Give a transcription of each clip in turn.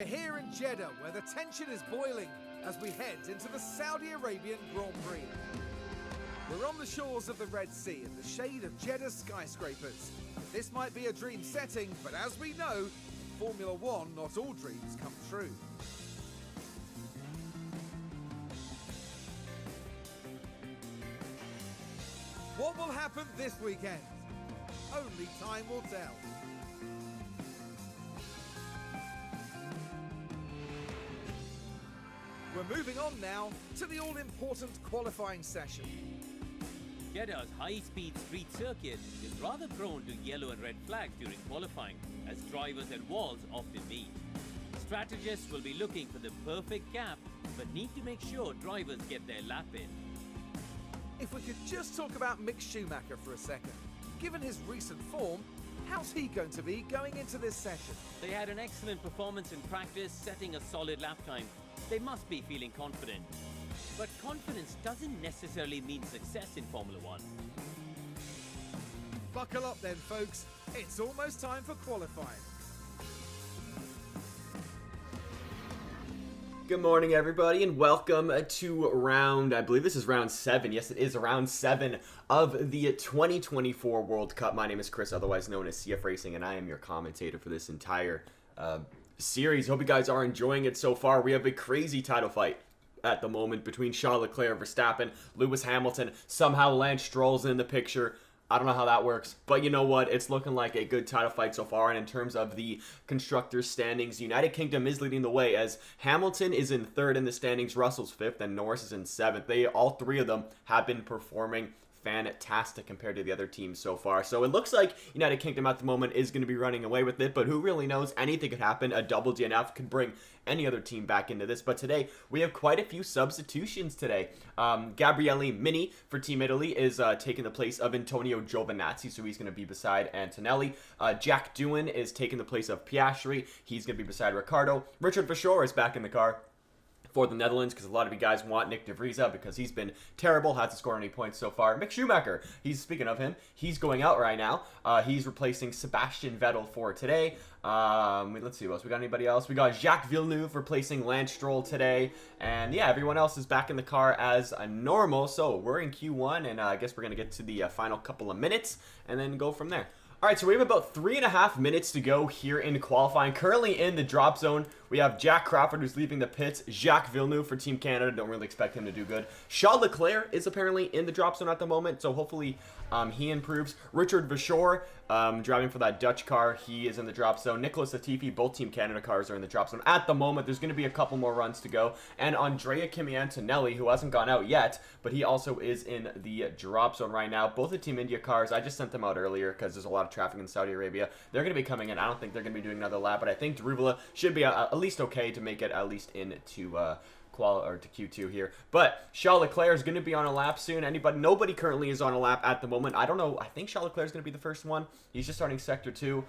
We're here in Jeddah, where the tension is boiling as we head into the Saudi Arabian Grand Prix. We're on the shores of the Red Sea in the shade of Jeddah's skyscrapers. This might be a dream setting, but as we know, in Formula One, not all dreams come true. What will happen this weekend? Only time will tell. We're moving on now to the all-important qualifying session. Jeddah's high-speed street circuit is rather prone to yellow and red flags during qualifying, as drivers and walls often meet. Strategists will be looking for the perfect gap, but need to make sure drivers get their lap in. If we could just talk about Mick Schumacher for a second. Given his recent form, how's he going to be going into this session? They had an excellent performance in practice, setting a solid lap time. They must be feeling confident. But confidence doesn't necessarily mean success in Formula One. Buckle up then, folks. It's almost time for qualifying. Good morning, everybody, and welcome to round, I believe this is round 7. Yes, it is round 7 of the 2024 World Cup. My name is Chris, otherwise known as CFRacing, and I am your commentator for this entire series. Hope you guys are enjoying it so far. We have a crazy title fight at the moment between Charles Leclerc, Verstappen, Lewis Hamilton. Somehow Lance Stroll's in the picture. I don't know how that works, but you know what? It's looking like a good title fight so far, and in terms of the constructors' standings, United Kingdom is leading the way as Hamilton is in 3rd in the standings, Russell's 5th, and Norris is in 7th. All three of them have been performing fantastic compared to the other teams so far. So it looks like United Kingdom at the moment is going to be running away with it, but who really knows? Anything could happen. A double DNF could bring any other team back into this. But today, we have quite a few substitutions today. Gabriele Mini for Team Italy is taking the place of Antonio Giovinazzi, so he's going to be beside Antonelli. Jack Doohan is taking the place of Piastri. He's going to be beside Ricciardo. Richard Verschoor is back in the car for the Netherlands, because a lot of you guys want Nick de Vries out because he's been terrible, hasn't scored any points so far. Mick Schumacher, speaking of him, he's going out right now. He's replacing Sebastian Vettel for today. Let's see what else. We got anybody else? We got Jacques Villeneuve replacing Lance Stroll today. And yeah, everyone else is back in the car as normal. So we're in Q1, and I guess we're going to get to the final couple of minutes and then go from there. All right, so we have about 3.5 minutes to go here in qualifying. Currently in the drop zone, we have Jack Crawford, who's leaving the pits. Jacques Villeneuve for Team Canada. Don't really expect him to do good. Charles Leclerc is apparently in the drop zone at the moment, so hopefully he improves. Richard Verschoor, driving for that Dutch car. He is in the drop zone. Nicholas Latifi, both Team Canada cars are in the drop zone at the moment. There's going to be a couple more runs to go. And Andrea Kimi Antonelli, who hasn't gone out yet, but he also is in the drop zone right now. Both the Team India cars, I just sent them out earlier because there's a lot of traffic in Saudi Arabia. They're going to be coming in. I don't think they're going to be doing another lap, but I think Daruvala should be at least okay to make it at least into to Q2 here. But Charles Leclerc is going to be on a lap soon. Nobody currently is on a lap at the moment. I don't know. I think Charles Leclerc is going to be the first one. He's just starting Sector 2.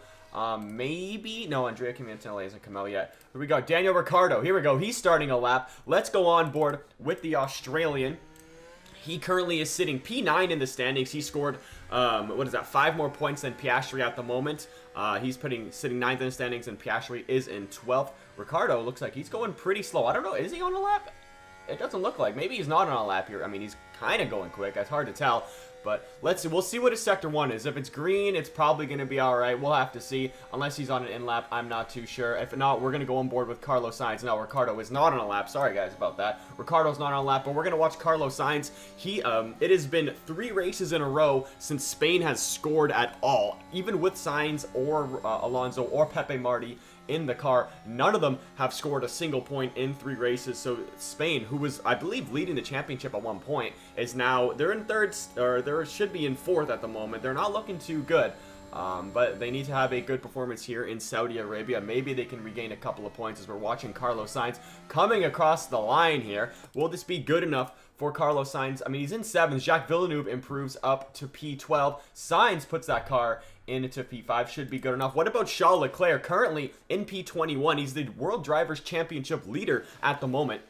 Maybe. No, Andrea Kimi Antonelli hasn't come out yet. Here we go. Daniel Ricciardo. Here we go. He's starting a lap. Let's go on board with the Australian. He currently is sitting P9 in the standings. He scored, 5 more points than Piastri at the moment. He's sitting 9th in the standings, and Piastri is in 12th. Ricciardo looks like he's going pretty slow. I don't know. Is he on a lap? It doesn't look like. Maybe he's not on a lap here. I mean, he's kind of going quick. It's hard to tell. But let's see. We'll see what his Sector 1 is. If it's green, it's probably going to be all right. We'll have to see. Unless he's on an in-lap, I'm not too sure. If not, we're going to go on board with Carlos Sainz. No, Ricciardo is not on a lap. Sorry, guys, about that. Ricciardo's not on a lap, but we're going to watch Carlos Sainz. It has been 3 races in a row since Spain has scored at all. Even with Sainz or Alonso or Pepe Marti in the car, none of them have scored a single point in 3 races. So Spain, who was, I believe, leading the championship at one point, is now, they're in 3rd, or they should be in 4th at the moment. They're not looking too good. But they need to have a good performance here in Saudi Arabia. Maybe they can regain a couple of points as we're watching Carlos Sainz coming across the line here. Will this be good enough for Carlos Sainz? I mean, he's in 7th. Jacques Villeneuve improves up to P12. Sainz puts that car into P5. Should be good enough. What about Charles Leclerc? Currently in P21. He's the World Drivers' Championship leader at the moment.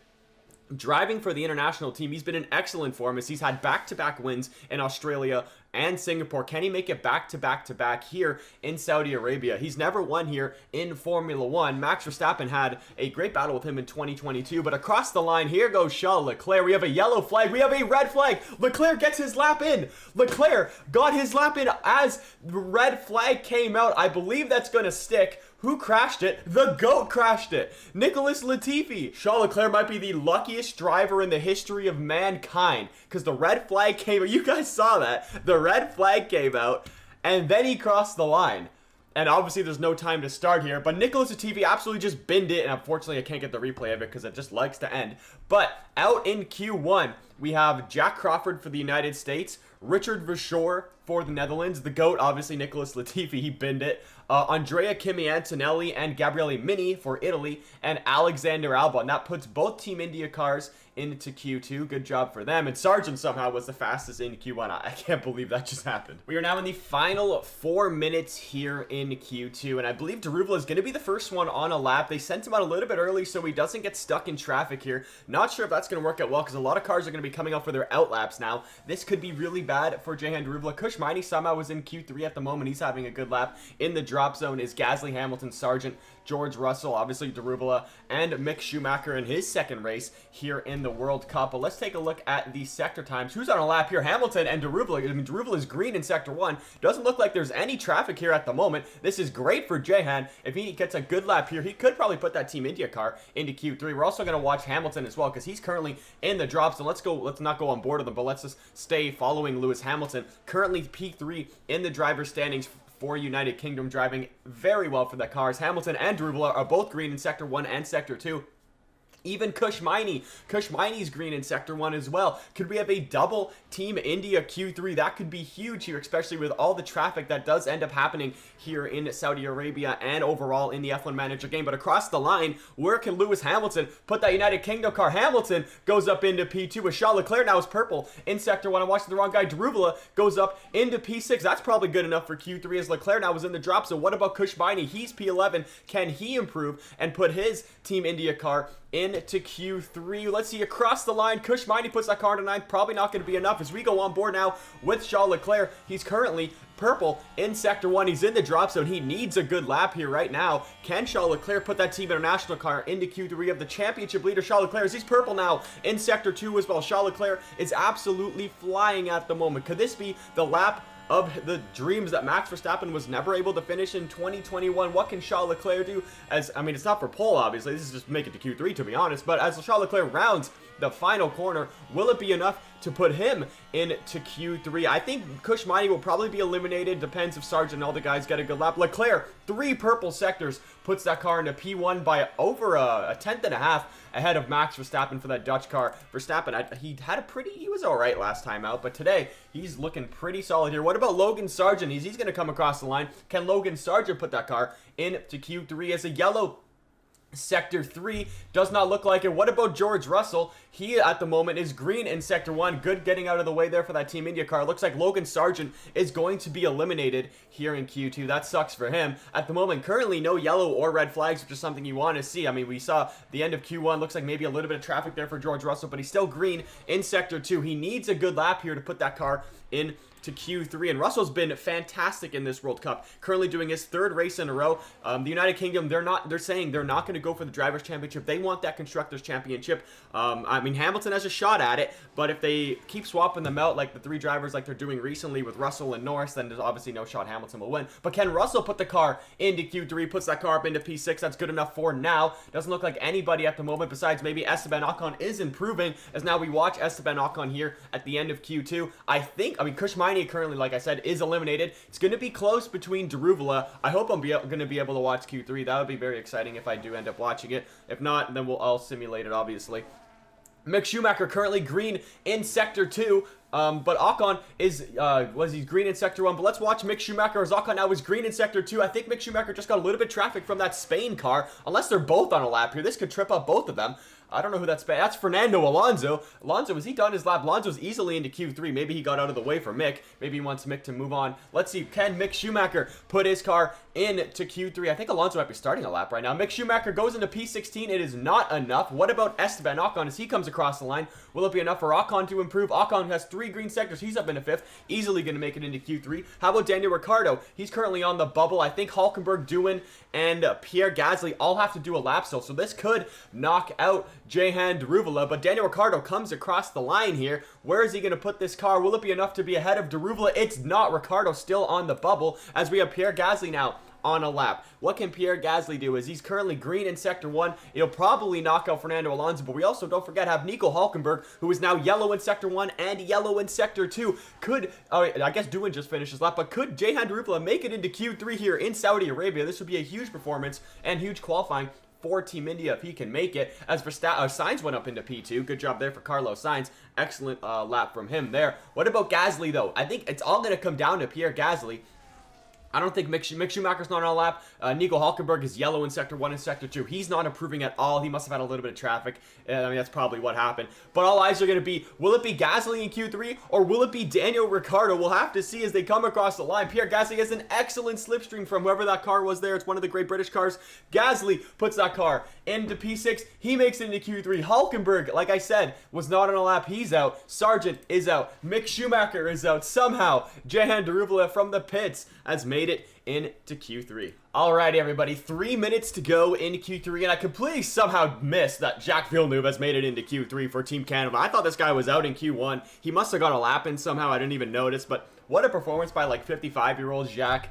driving for the international team. He's been in excellent form as he's had back-to-back wins in Australia and Singapore. Can he make it back-to-back here in Saudi Arabia? He's never won here in Formula 1. Max Verstappen had a great battle with him in 2022, but across the line, here goes Charles Leclerc. We have a yellow flag. We have a red flag. Leclerc gets his lap in. Leclerc got his lap in as the red flag came out. I believe that's going to stick. Who crashed it? The GOAT crashed it. Nicholas Latifi. Charles Leclerc might be the luckiest driver in the history of mankind because the red flag came out. You guys saw that. The red flag came out and then he crossed the line. And obviously there's no time to start here, but Nicholas Latifi absolutely just binned it, and unfortunately I can't get the replay of it because it just likes to end. But out in Q1, we have Jack Crawford for the United States, Richard Verschoor for the Netherlands, the GOAT, obviously Nicholas Latifi, he binned it, Andrea Kimi Antonelli and Gabriele Mini for Italy, and Alexander Albon. That puts both Team India cars into Q2. Good job for them. And Sargeant somehow was the fastest in Q1. I can't believe that just happened. We are now in the final 4 minutes here in Q2, and I believe Daruvala is going to be the first one on a lap. They sent him out a little bit early so he doesn't get stuck in traffic here. Not sure if that's going to work out well because a lot of cars are going to be coming out for their out laps now. This could be really bad for Jehan Daruvala. Maini somehow was in Q3 at the moment. He's having a good lap. In the drop zone is Gasly, Hamilton, Sargeant, George Russell, obviously Daruvala, and Mick Schumacher in his second race here in the World Cup. But let's take a look at the sector times. Who's on a lap here? Hamilton and Daruvala. I mean, Daruvala is green in Sector 1. Doesn't look like there's any traffic here at the moment. This is great for Jehan. If he gets a good lap here, he could probably put that Team India car into Q3. We're also going to watch Hamilton as well because he's currently in the drop zone. Let's not go on board of them, but let's just stay following Lewis Hamilton. Currently P3 in the driver's standings for United Kingdom, driving very well for the cars. Hamilton and Daruvala are both green in Sector 1 and Sector 2. Even Maini. Maini's green in Sector 1 as well. Could we have a double Team India Q3? That could be huge here, especially with all the traffic that does end up happening here in Saudi Arabia and overall in the F1 Manager game. But across the line, where can Lewis Hamilton put that United Kingdom car? Hamilton goes up into P2 with Charles Leclerc now is purple in Sector 1. I'm watching the wrong guy. Daruvala goes up into P6. That's probably good enough for Q3 as Leclerc now was in the drop. So what about Maini? He's P11. Can he improve and put his Team India car into Q3? Let's see, across the line, Maini puts that car into 9th. Probably not going to be enough as we go on board now with Charles Leclerc. He's currently purple in Sector 1. He's in the drop zone. He needs a good lap here right now. Can Charles Leclerc put that Team International car into Q3 of the championship leader, Charles Leclerc? He's purple now in Sector 2 as well. Charles Leclerc is absolutely flying at the moment. Could this be the lap of the dreams that Max Verstappen was never able to finish in 2021? What can Charles Leclerc do? I mean, it's not for pole, obviously. This is just make it to Q3, to be honest. But as Charles Leclerc rounds the final corner, will it be enough to put him into Q3? I think Maini will probably be eliminated. Depends if Sargeant and all the guys get a good lap. Leclerc, 3 purple sectors, puts that car into P1 by over a tenth and a half ahead of Max Verstappen for that Dutch car. Verstappen, he was all right last time out, but today he's looking pretty solid here. What about Logan Sargeant? He's going to come across the line. Can Logan Sargeant put that car into Q3 as a yellow Sector 3? Does not look like it. What about George Russell? He at the moment is green in Sector 1. Good getting out of the way there for that Team India car. Looks like Logan Sargeant is going to be eliminated here in Q2. That sucks for him. At the moment, currently no yellow or red flags, which is something you want to see. I mean, we saw the end of Q1. Looks like maybe a little bit of traffic there for George Russell, but he's still green in Sector 2. He needs a good lap here to put that car in to Q3, and Russell's been fantastic in this World Cup, currently doing his 3rd race in a row. The United Kingdom, they're saying they're not going to go for the Drivers' Championship. They want that Constructors' Championship. I mean, Hamilton has a shot at it, but if they keep swapping them out like the 3 drivers like they're doing recently with Russell and Norris, then there's obviously no shot Hamilton will win. But can Russell put the car into Q3, puts that car up into P6? That's good enough for now. Doesn't look like anybody at the moment besides maybe Esteban Ocon is improving, as now we watch Esteban Ocon here at the end of Q2. I mean, Maini currently, like I said, is eliminated. It's going to be close between Daruvala. I hope I'm going to be able to watch Q3. That would be very exciting if I do end up watching it. If not, then I'll simulate it, obviously. Mick Schumacher currently green in Sector 2. But Ocon is, was he green in Sector 1? But let's watch Mick Schumacher as Ocon now is green in Sector 2. I think Mick Schumacher just got a little bit of traffic from that Spain car. Unless they're both on a lap here. This could trip up both of them. I don't know who that's. That's Fernando Alonso. Alonso, was he done his lap? Alonso's easily into Q3. Maybe he got out of the way for Mick. Maybe he wants Mick to move on. Let's see. Can Mick Schumacher put his car into Q3? I think Alonso might be starting a lap right now. Mick Schumacher goes into P16. It is not enough. What about Esteban Ocon as he comes across the line? Will it be enough for Ocon to improve? Ocon has 3 green sectors. He's up into 5th. Easily going to make it into Q3. How about Daniel Ricciardo? He's currently on the bubble. I think Hulkenberg, Doohan, and Pierre Gasly all have to do a lap still. So this could knock out Jehan Daruvala, but Daniel Ricciardo comes across the line here. Where is he going to put this car? Will it be enough to be ahead of Daruvala? It's not. Ricciardo still on the bubble as we have Pierre Gasly now on a lap. What can Pierre Gasly do? As he's currently green in Sector 1, he'll probably knock out Fernando Alonso, but we also, don't forget, have Nico Hulkenberg, who is now yellow in Sector 1 and yellow in Sector 2. Could, I guess Doohan just finished his lap, but could Jehan Daruvala make it into Q3 here in Saudi Arabia? This would be a huge performance and huge qualifying for Team India if he can make it. As for Sainz went up into P2. Good job there for Carlos Sainz. Excellent lap from him there. What about Gasly, though? I think it's all going to come down to Pierre Gasly. I don't think Mick Schumacher's not on a lap. Nico Hulkenberg is yellow in Sector 1 and Sector 2. He's not improving at all. He must have had a little bit of traffic. I mean, that's probably what happened. But all eyes are going to be, will it be Gasly in Q3 or will it be Daniel Ricciardo? We'll have to see as they come across the line. Pierre Gasly has an excellent slipstream from whoever that car was there. It's one of the great British cars. Gasly puts that car into P6. He makes it into Q3. Hulkenberg, like I said, was not on a lap. He's out. Sargeant is out. Mick Schumacher is out. Somehow, Jehan Daruvala from the pits has made it into Q3. Alrighty, everybody, 3 minutes to go in Q3, and I completely somehow missed that Jacques Villeneuve has made it into Q3 for Team Canada. I thought this guy was out in Q1. He must have got a lap in somehow. I didn't even notice, but what a performance by like 55-year-old Jacques.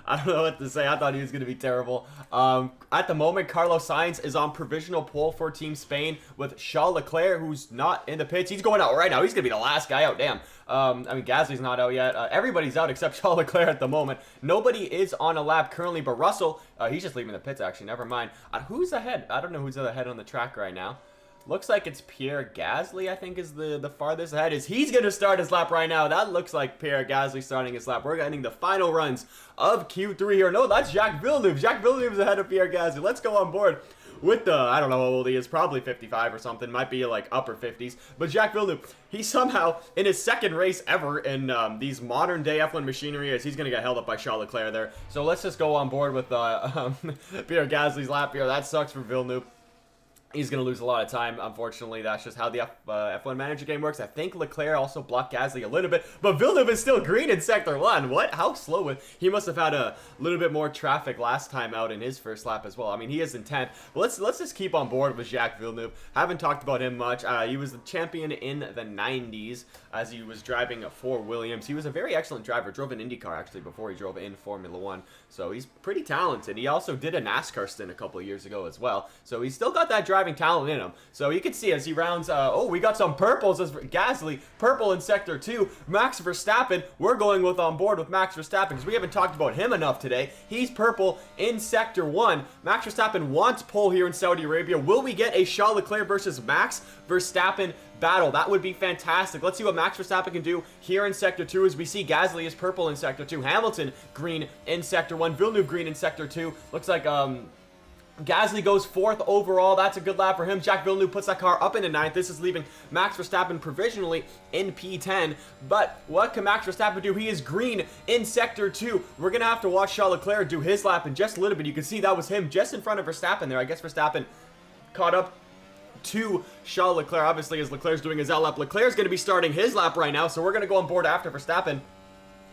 I don't know what to say. I thought he was going to be terrible. At the moment, Carlos Sainz is on provisional pole for Team Spain with Charles Leclerc, who's not in the pits. He's going out right now. He's going to be the last guy out. Damn. I mean, Gasly's not out yet. Everybody's out except Charles Leclerc at the moment. Nobody is on a lap currently, but Russell, he's just leaving the pits, actually. Never mind. Who's ahead? I don't know who's ahead on the track right now. Looks like it's Pierre Gasly, I think, is the farthest ahead. He's going to start his lap right now. That looks like Pierre Gasly starting his lap. We're getting the final runs of Q3 here. No, that's Jacques Villeneuve. Jacques Villeneuve is ahead of Pierre Gasly. Let's go on board with the, I don't know how old he is, probably 55 or something. Might be like upper 50s. But Jacques Villeneuve, he somehow, in his second race ever in these modern day F1 machinery, he's going to get held up by Charles Leclerc there. So let's just go on board with Pierre Gasly's lap here. That sucks for Villeneuve. He's going to lose a lot of time, unfortunately. That's just how the F1 Manager game works. I think Leclerc also blocked Gasly a little bit, but Villeneuve is still green in Sector 1. What? How slow? He must have had a little bit more traffic last time out in his first lap as well. I mean, he is in 10th. But let's just keep on board with Jacques Villeneuve. Haven't talked about him much. He was the champion in the 90s as he was driving for Williams. He was a very excellent driver. Drove an IndyCar, actually, before he drove in Formula 1. So he's pretty talented. He also did a NASCAR stint a couple of years ago as well. So he's still got that driving talent in him. So you can see as he rounds, we got some purples as Gasly, purple in Sector 2. Max Verstappen, we're going on board with Max Verstappen because we haven't talked about him enough today. He's purple in Sector 1. Max Verstappen wants pole here in Saudi Arabia. Will we get a Charles Leclerc versus Max Verstappen battle? That would be fantastic. Let's see what Max Verstappen can do here in Sector 2 as we see Gasly is purple in Sector 2. Hamilton green in Sector 1. Villeneuve green in Sector 2. Looks like Gasly goes 4th overall. That's a good lap for him. Jacques Villeneuve puts that car up into 9th. This is leaving Max Verstappen provisionally in P10. But what can Max Verstappen do? He is green in Sector 2. We're going to have to watch Charles Leclerc do his lap in just a little bit. You can see that was him just in front of Verstappen there. I guess Verstappen caught up to Charles Leclerc. Obviously, as Leclerc's doing his out lap, Leclerc's going to be starting his lap right now. So we're going to go on board after Verstappen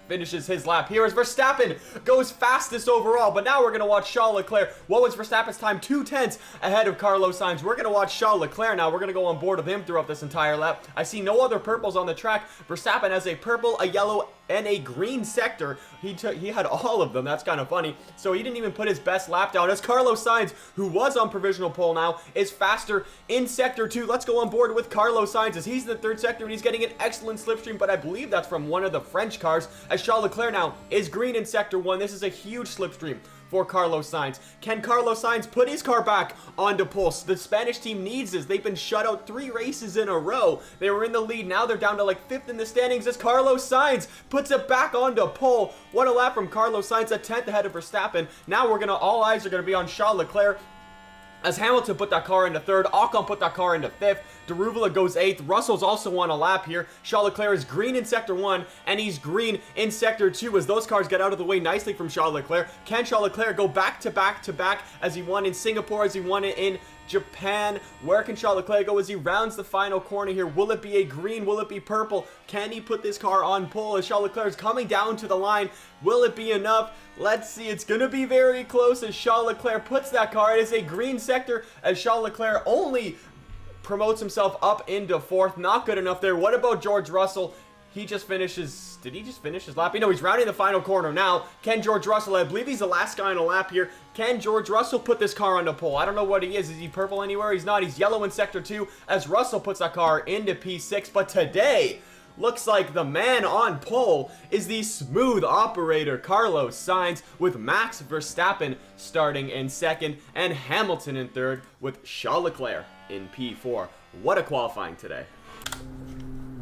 finishes his lap here as Verstappen goes fastest overall. But now we're going to watch Charles Leclerc. What was Verstappen's time? 2/10 ahead of Carlos Sainz. We're going to watch Charles Leclerc now. We're going to go on board with him throughout this entire lap. I see no other purples on the track. Verstappen has a purple, a yellow, and a green sector. He had all of them. That's kind of funny. So he didn't even put his best lap down as Carlos Sainz, who was on provisional pole now, is faster in Sector 2. Let's go on board with Carlos Sainz as he's in the 3rd sector and he's getting an excellent slipstream, but I believe that's from one of the French cars as Charles Leclerc now is green in Sector 1. This is a huge slipstream for Carlos Sainz. Can Carlos Sainz put his car back onto pole? The Spanish team needs this. They've been shut out 3 races in a row. They were in the lead. Now they're down to like 5th in the standings as Carlos Sainz puts it back onto pole. What a lap from Carlos Sainz, a 10th ahead of Verstappen. Now all eyes are going to be on Charles Leclerc, as Hamilton put that car into 3rd, Ocon put that car into 5th, Daruvala goes 8th, Russell's also on a lap here. Charles Leclerc is green in Sector 1, and he's green in Sector 2 as those cars get out of the way nicely from Charles Leclerc. Can Charles Leclerc go back to back to back as he won in Singapore, as he won it in Japan? Where can Charles Leclerc go as he rounds the final corner here? Will it be a green? Will it be purple? Can he put this car on pole as Charles Leclerc is coming down to the line? Will it be enough? Let's see. It's going to be very close as Charles Leclerc puts that car. It is a green sector as Charles Leclerc only promotes himself up into 4th. Not good enough there. What about George Russell? He just finishes... Did he just finish his lap? No, he's rounding the final corner now. Can George Russell, I believe he's the last guy on a lap here. Can George Russell put this car on the pole? I don't know what he is. Is he purple anywhere? He's not. He's yellow in Sector 2 as Russell puts that car into P6. But today, looks like the man on pole is the smooth operator Carlos Sainz, with Max Verstappen starting in 2nd and Hamilton in 3rd with Charles Leclerc in P4. What a qualifying today.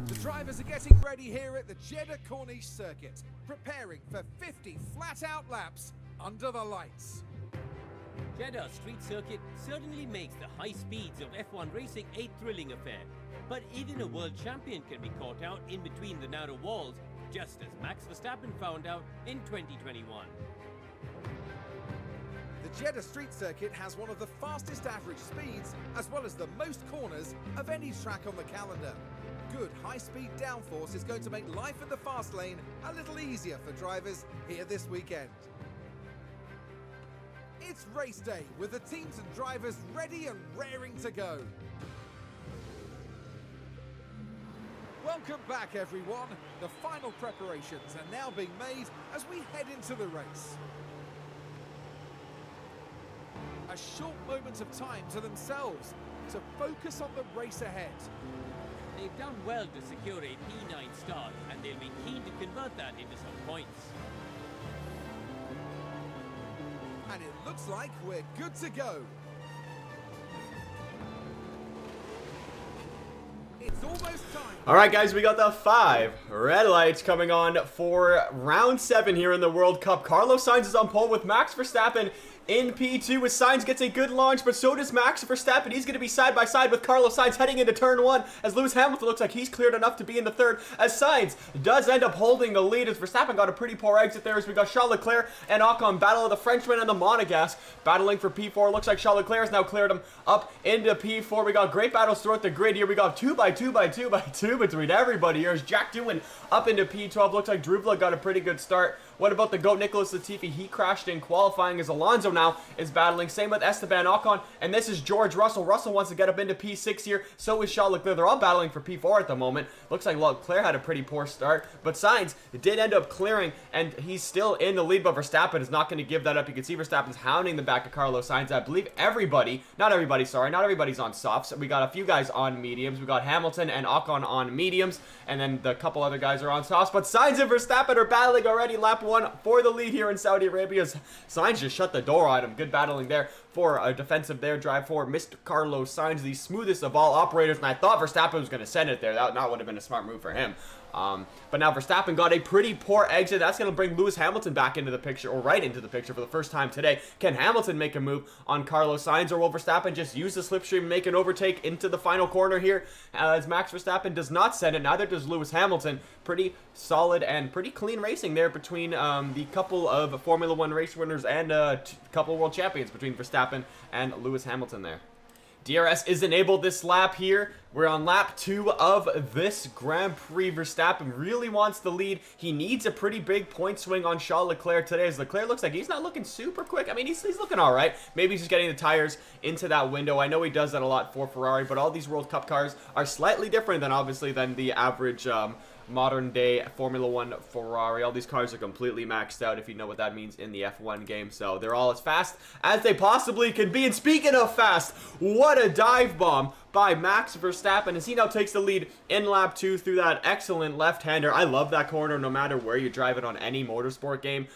The drivers are getting ready here at the Jeddha Corniche circuit, preparing for 50 flat-out laps under the lights. Jeddah street circuit certainly makes the high speeds of F1 racing a thrilling affair. But even a world champion can be caught out in between the narrow walls, just as Max Verstappen found out in 2021. The Jeddha street circuit has one of the fastest average speeds, as well as the most corners of any track on the calendar. Good high-speed downforce is going to make life in the fast lane a little easier for drivers here this weekend. It's race day, with the teams and drivers ready and raring to go. Welcome back, everyone. The final preparations are now being made as we head into the race. A short moment of time to themselves to focus on the race ahead. They've done well to secure a P9 start, and they'll be keen to convert that into some points. And it looks like we're good to go. It's almost time. All right, guys, we got the 5 red lights coming on for round 7 here in the World Cup. Carlos Sainz is on pole with Max Verstappen in P2 as Sainz gets a good launch, but so does Max Verstappen. He's going to be side by side with Carlos Sainz heading into turn 1 as Lewis Hamilton looks like he's cleared enough to be in the 3rd, as Sainz does end up holding the lead as Verstappen got a pretty poor exit there as we got Charles Leclerc and Ocon battle of the Frenchman and the Monegasque battling for P4. Looks like Charles Leclerc has now cleared him up into P4. We got great battles throughout the grid here. We got 2 by 2 by 2 by 2 between everybody here as Jack Doohan up into P12. Looks like Daruvala got a pretty good start. What about the GOAT Nicholas Latifi? He crashed in qualifying as Alonso now is battling. Same with Esteban Ocon. And this is George Russell. Russell wants to get up into P6 here. So is Charles Leclerc. They're all battling for P4 at the moment. Looks like Leclerc had a pretty poor start. But Sainz did end up clearing. And he's still in the lead. But Verstappen is not going to give that up. You can see Verstappen's hounding the back of Carlos Sainz. I believe everybody, not everybody's on softs. We got a few guys on mediums. We got Hamilton and Ocon on mediums. And then the couple other guys are on softs. But Sainz and Verstappen are battling already. Lap 1 for the lead here in Saudi Arabia. Sainz just shut the door on him. Good battling there for a defensive there drive for Mr. Carlos Sainz, the smoothest of all operators. And I thought Verstappen was going to send it there. That would have been a smart move for him. But now Verstappen got a pretty poor exit. That's going to bring Lewis Hamilton back into the picture, or right into the picture for the first time today. Can Hamilton make a move on Carlos Sainz, or will Verstappen just use the slipstream and make an overtake into the final corner here? As Max Verstappen does not send it, neither does Lewis Hamilton. Pretty solid and pretty clean racing there between the couple of Formula 1 race winners and a couple of world champions between Verstappen and Lewis Hamilton there. DRS is enabled this lap here. We're on lap 2 of this Grand Prix. Verstappen really wants the lead. He needs a pretty big point swing on Charles Leclerc today, as Leclerc looks like he's not looking super quick. I mean, he's looking all right. Maybe he's just getting the tires into that window. I know he does that a lot for Ferrari, but all these World Cup cars are slightly different than, obviously, than the average modern day Formula 1 Ferrari. All these cars are completely maxed out, if you know what that means in the F1 game. So they're all as fast as they possibly can be. And speaking of fast, what a dive bomb by Max Verstappen as he now takes the lead in lap 2 through that excellent left-hander. I love that corner no matter where you drive it on any motorsport game.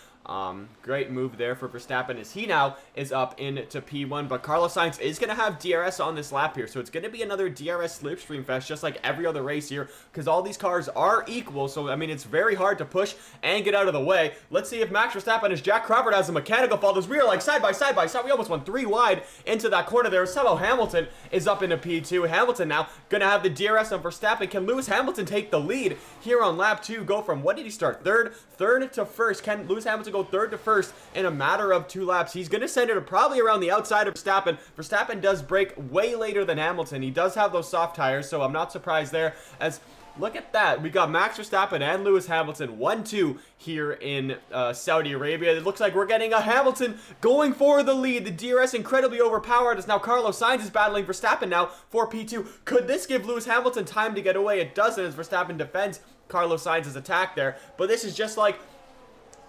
Great move there for Verstappen as he now is up into P1, but Carlos Sainz is going to have DRS on this lap here, so it's going to be another DRS slipstream fest just like every other race here, because all these cars are equal, so I mean it's very hard to push and get out of the way. Let's see if Max Verstappen as Jack Crawford has a mechanical fault as we are like side by side. We almost went 3 wide into that corner there. Somehow Hamilton is up into P2. Hamilton now going to have the DRS on Verstappen. Can Lewis Hamilton take the lead here on lap 2? Go from, what did he start? Third to first. Can Lewis Hamilton go third to first in a matter of 2 laps? He's going to send it probably around the outside of Verstappen. Verstappen does break way later than Hamilton. He does have those soft tires, so I'm not surprised there. As look at that. We got Max Verstappen and Lewis Hamilton 1-2 here in Saudi Arabia. It looks like we're getting a Hamilton going for the lead. The DRS incredibly overpowered as now Carlos Sainz is battling Verstappen now for P2. Could this give Lewis Hamilton time to get away? It doesn't as Verstappen defends Carlos Sainz's attack there. But this is just like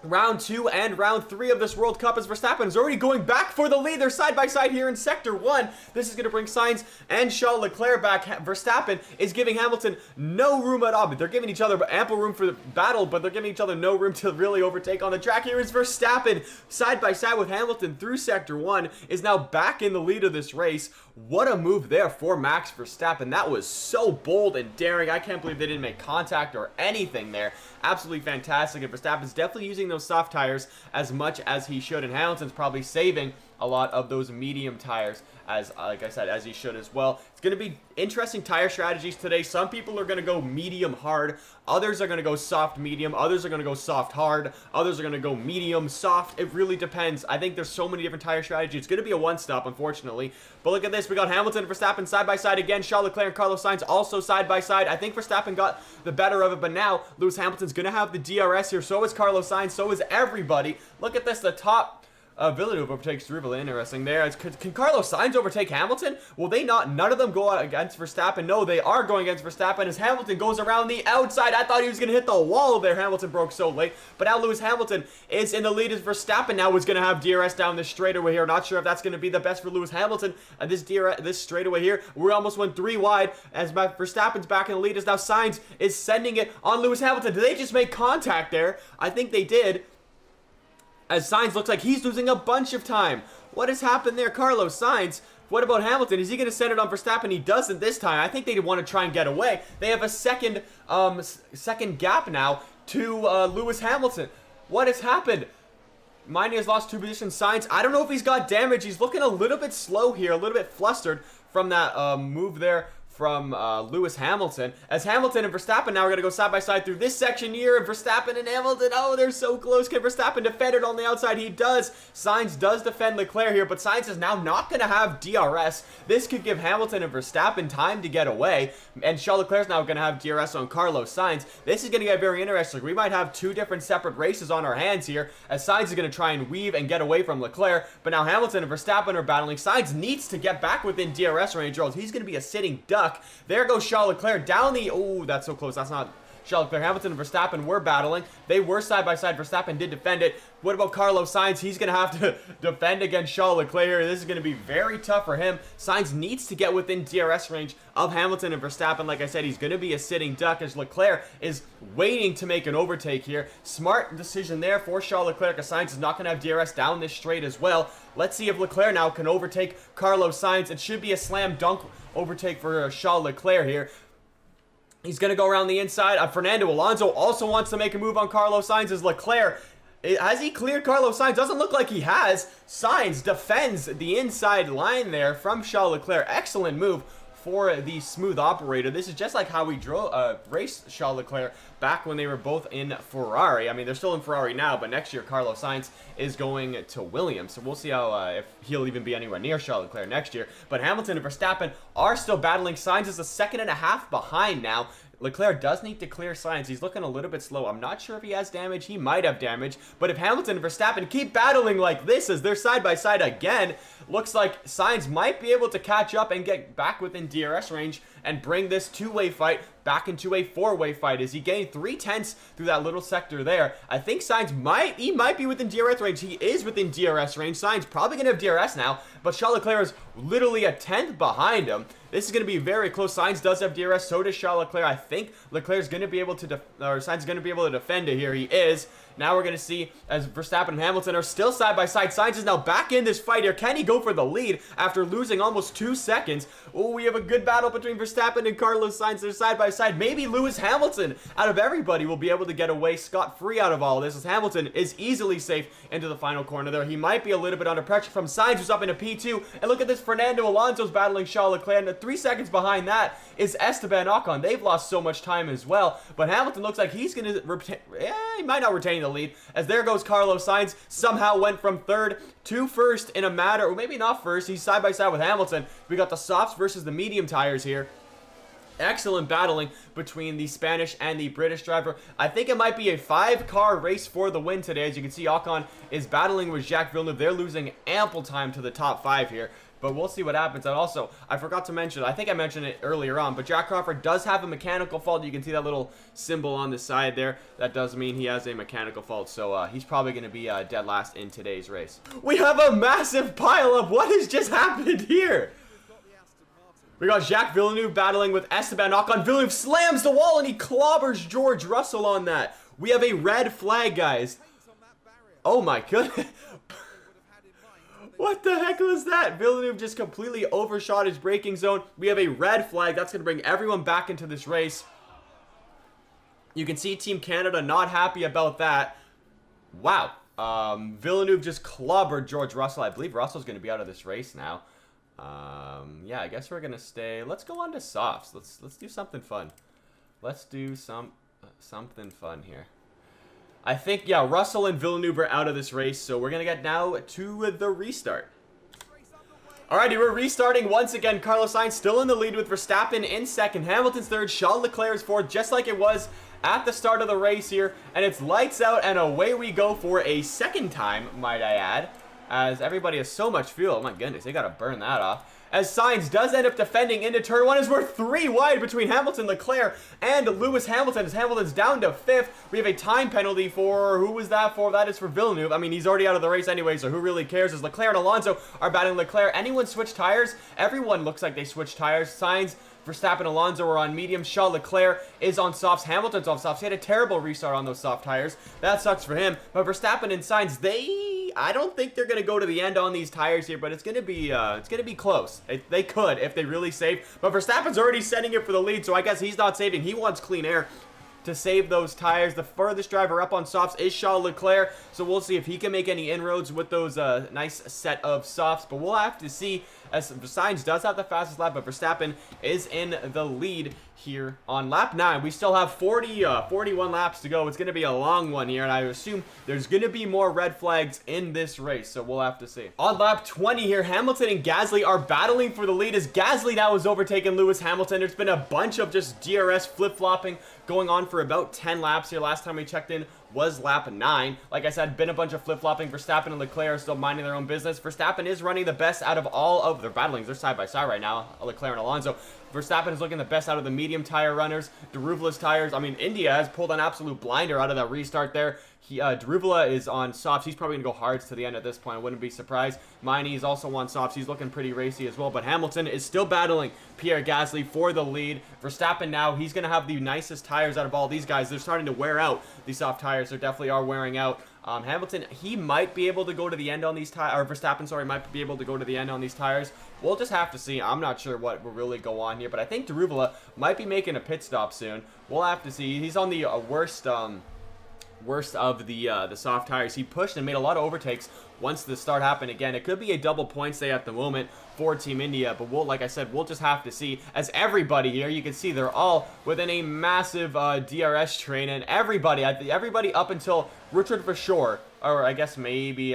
round 2 and round 3 of this World Cup as Verstappen is already going back for the lead. They're side by side here in Sector 1. This is going to bring Sainz and Charles Leclerc back. Verstappen is giving Hamilton no room at all. They're giving each other ample room for the battle, but they're giving each other no room to really overtake on the track. Here is Verstappen side by side with Hamilton through Sector 1, is now back in the lead of this race. What a move there for Max Verstappen. That was so bold and daring. I can't believe they didn't make contact or anything there. Absolutely fantastic. And Verstappen's definitely using those soft tires as much as he should. And Hamilton's probably saving a lot of those medium tires, as like I said, as he should as well. It's going to be interesting tire strategies today. Some people are going to go medium hard, others are going to go soft medium, others are going to go soft hard, others are going to go medium soft. It really depends. I think there's so many different tire strategies. It's going to be a one-stop, unfortunately. But look at this. We got Hamilton and Verstappen side by side again. Charles Leclerc and Carlos Sainz also side by side. I think Verstappen got the better of it, but now Lewis Hamilton's going to have the DRS here. So is Carlos Sainz. So is everybody. Look at this. The top Villeneuve overtakes Daruvala. Interesting there. Can Carlos Sainz overtake Hamilton? Will they not? None of them go against Verstappen. No, they are going against Verstappen as Hamilton goes around the outside. I thought he was going to hit the wall there. Hamilton broke so late. But now Lewis Hamilton is in the lead as Verstappen now is going to have DRS down this straightaway here. Not sure if that's going to be the best for Lewis Hamilton. This straightaway here, we almost went 3 wide as Verstappen's back in the lead as now Sainz is sending it on Lewis Hamilton. Did they just make contact there? I think they did, as Sainz looks like he's losing a bunch of time. What has happened there? Carlos Sainz. What about Hamilton? Is he going to send it on Verstappen? He doesn't this time. I think they want to try and get away. They have a second gap now to Lewis Hamilton. What has happened? Maini has lost 2 positions. Sainz, I don't know if he's got damage. He's looking a little bit slow here, a little bit flustered from that move there from Lewis Hamilton. As Hamilton and Verstappen now are going to go side by side through this section here. And Verstappen and Hamilton, oh, they're so close. Can Verstappen defend it on the outside? He does. Sainz does defend Leclerc here, but Sainz is now not going to have DRS. This could give Hamilton and Verstappen time to get away. And Charles Leclerc is now going to have DRS on Carlos Sainz. This is going to get very interesting. We might have 2 different separate races on our hands here, as Sainz is going to try and weave and get away from Leclerc. But now Hamilton and Verstappen are battling. Sainz needs to get back within DRS range, or else he's going to be a sitting duck. There goes Charles Leclerc down the... Oh, that's so close. That's not... Charles Leclerc. Hamilton and Verstappen were battling. They were side by side. Verstappen did defend it. What about Carlos Sainz? He's going to have to defend against Charles Leclerc. This is going to be very tough for him. Sainz needs to get within DRS range of Hamilton and Verstappen. Like I said, he's going to be a sitting duck as Leclerc is waiting to make an overtake here. Smart decision there for Charles Leclerc. Sainz is not going to have DRS down this straight as well. Let's see if Leclerc now can overtake Carlos Sainz. It should be a slam dunk overtake for Charles Leclerc here. He's going to go around the inside. Fernando Alonso also wants to make a move on Carlos Sainz as Leclerc. Has he cleared Carlos Sainz? Doesn't look like he has. Sainz defends the inside line there from Charles Leclerc. Excellent move for the smooth operator. This is just like how we raced Charles Leclerc back when they were both in Ferrari. I mean, they're still in Ferrari now, but next year Carlos Sainz is going to Williams. So we'll see how if he'll even be anywhere near Charles Leclerc next year. But Hamilton and Verstappen are still battling. Sainz is a 1.5 seconds behind now. Leclerc does need to clear Sainz. He's looking a little bit slow. I'm not sure if he has damage. He might have damage. But if Hamilton and Verstappen keep battling like this as they're side by side again, looks like Sainz might be able to catch up and get back within DRS range and bring this 2-way fight back into a 4-way fight as he gained 3/10 through that little sector there. I think Sainz might be within DRS range. He is within DRS range. Sainz probably going to have DRS now, but Charles Leclerc is literally a 1/10 behind him. This is going to be very close. Sainz does have DRS, so does Charles Leclerc. I think Leclerc is going to be able to, Sainz is going to be able to defend it here. He is. Now we're going to see as Verstappen and Hamilton are still side by side. Sainz is now back in this fight here. Can he go for the lead after losing almost 2 seconds? Oh, we have a good battle between Verstappen and Carlos Sainz. They're side by side. Maybe Lewis Hamilton, out of everybody, will be able to get away scot-free out of all this, as Hamilton is easily safe into the final corner there. He might be a little bit under pressure from Sainz, who's up into P2. And look at this, Fernando Alonso's battling Charles Leclerc. And 3 seconds behind that is Esteban Ocon. They've lost so much time as well. But Hamilton looks like he's going to he might not retain the lead, as there goes Carlos Sainz. Somehow went from third to first in a matter, or maybe not first. He's side by side with Hamilton. We got the softs versus the medium tires here. Excellent battling between the Spanish and the British driver. I think it might be a 5-car race for the win today. As you can see, Ocon is battling with Jacques Villeneuve. They're losing ample time to the top 5 here. But we'll see what happens. And also, I forgot to mention, I think I mentioned it earlier on, but Jack Crawford does have a mechanical fault. You can see that little symbol on the side there. That does mean he has a mechanical fault. So he's probably going to be dead last in today's race. We have a massive pileup. What has just happened here? We got Jacques Villeneuve battling with Esteban Ocon. Villeneuve slams the wall and he clobbers George Russell on that. We have a red flag, guys. Oh my goodness. What the heck was that? Villeneuve just completely overshot his braking zone. We have a red flag. That's going to bring everyone back into this race. You can see Team Canada not happy about that. Wow. Villeneuve just clobbered George Russell. I believe Russell's going to be out of this race now. Yeah, I guess we're going to stay. Let's go on to softs. Let's do something fun. Let's do something fun here. I think, yeah, Russell and Villeneuve are out of this race, so we're going to get now to the restart. Alrighty, we're restarting once again. Carlos Sainz still in the lead with Verstappen in second. Hamilton's third. Charles Leclerc is fourth, just like it was at the start of the race here. And it's lights out, and away we go for a second time, might I add, as everybody has so much fuel. Oh my goodness, they got to burn that off. As Sainz does end up defending into turn 1, as we're 3 wide between Hamilton, Leclerc, and Lewis Hamilton, as Hamilton's down to 5th. We have a time penalty for, who was that for? That is for Villeneuve. I mean, he's already out of the race anyway, so who really cares? As Leclerc and Alonso are battling Leclerc. Anyone switch tires? Everyone looks like they switched tires. Sainz, Verstappen, Alonso are on medium. Charles Leclerc is on softs. Hamilton's on softs. He had a terrible restart on those soft tires. That sucks for him. But Verstappen and Sainz, I don't think they're going to go to the end on these tires here, but it's going to be close. They could if they really save. But Verstappen's already setting it for the lead, so I guess he's not saving. He wants clean air to save those tires. The furthest driver up on softs is Charles Leclerc, so we'll see if he can make any inroads with those nice set of softs, but we'll have to see, as Sainz does have the fastest lap, but Verstappen is in the lead here on lap 9. We still have 41 laps to go. It's going to be a long one here, and I assume there's going to be more red flags in this race, so we'll have to see. On lap 20 here, Hamilton and Gasly are battling for the lead, as Gasly now has overtaken Lewis Hamilton. There's been a bunch of just DRS flip-flopping going on for about 10 laps here. Last time we checked in was lap 9. Like I said, been a bunch of flip-flopping. Verstappen and Leclerc are still minding their own business. Verstappen is running the best out of all of their battlings. They're side by side right now, Leclerc and Alonso. Verstappen is looking the best out of the medium tire runners. Daruvala's tires, I mean, India has pulled an absolute blinder out of that restart there. Daruvala is on softs. He's probably going to go hards to the end at this point. I wouldn't be surprised. Maini is also on softs. He's looking pretty racy as well. But Hamilton is still battling Pierre Gasly for the lead. Verstappen now, he's going to have the nicest tires out of all these guys. They're starting to wear out. These soft tires, they definitely are wearing out. Hamilton, he might be able to go to the end on these tires, or Verstappen, sorry, might be able to go to the end on these tires. We'll just have to see. I'm not sure what will really go on here, but I think Daruvala might be making a pit stop soon. We'll have to see. He's on the worst of the soft tires. He pushed and made a lot of overtakes once the start happened again. It could be a double point stay at the moment for Team India, but like I said, we'll just have to see. As everybody here, you can see they're all within a massive DRS train, and everybody up until Richard Verschoor, or I guess maybe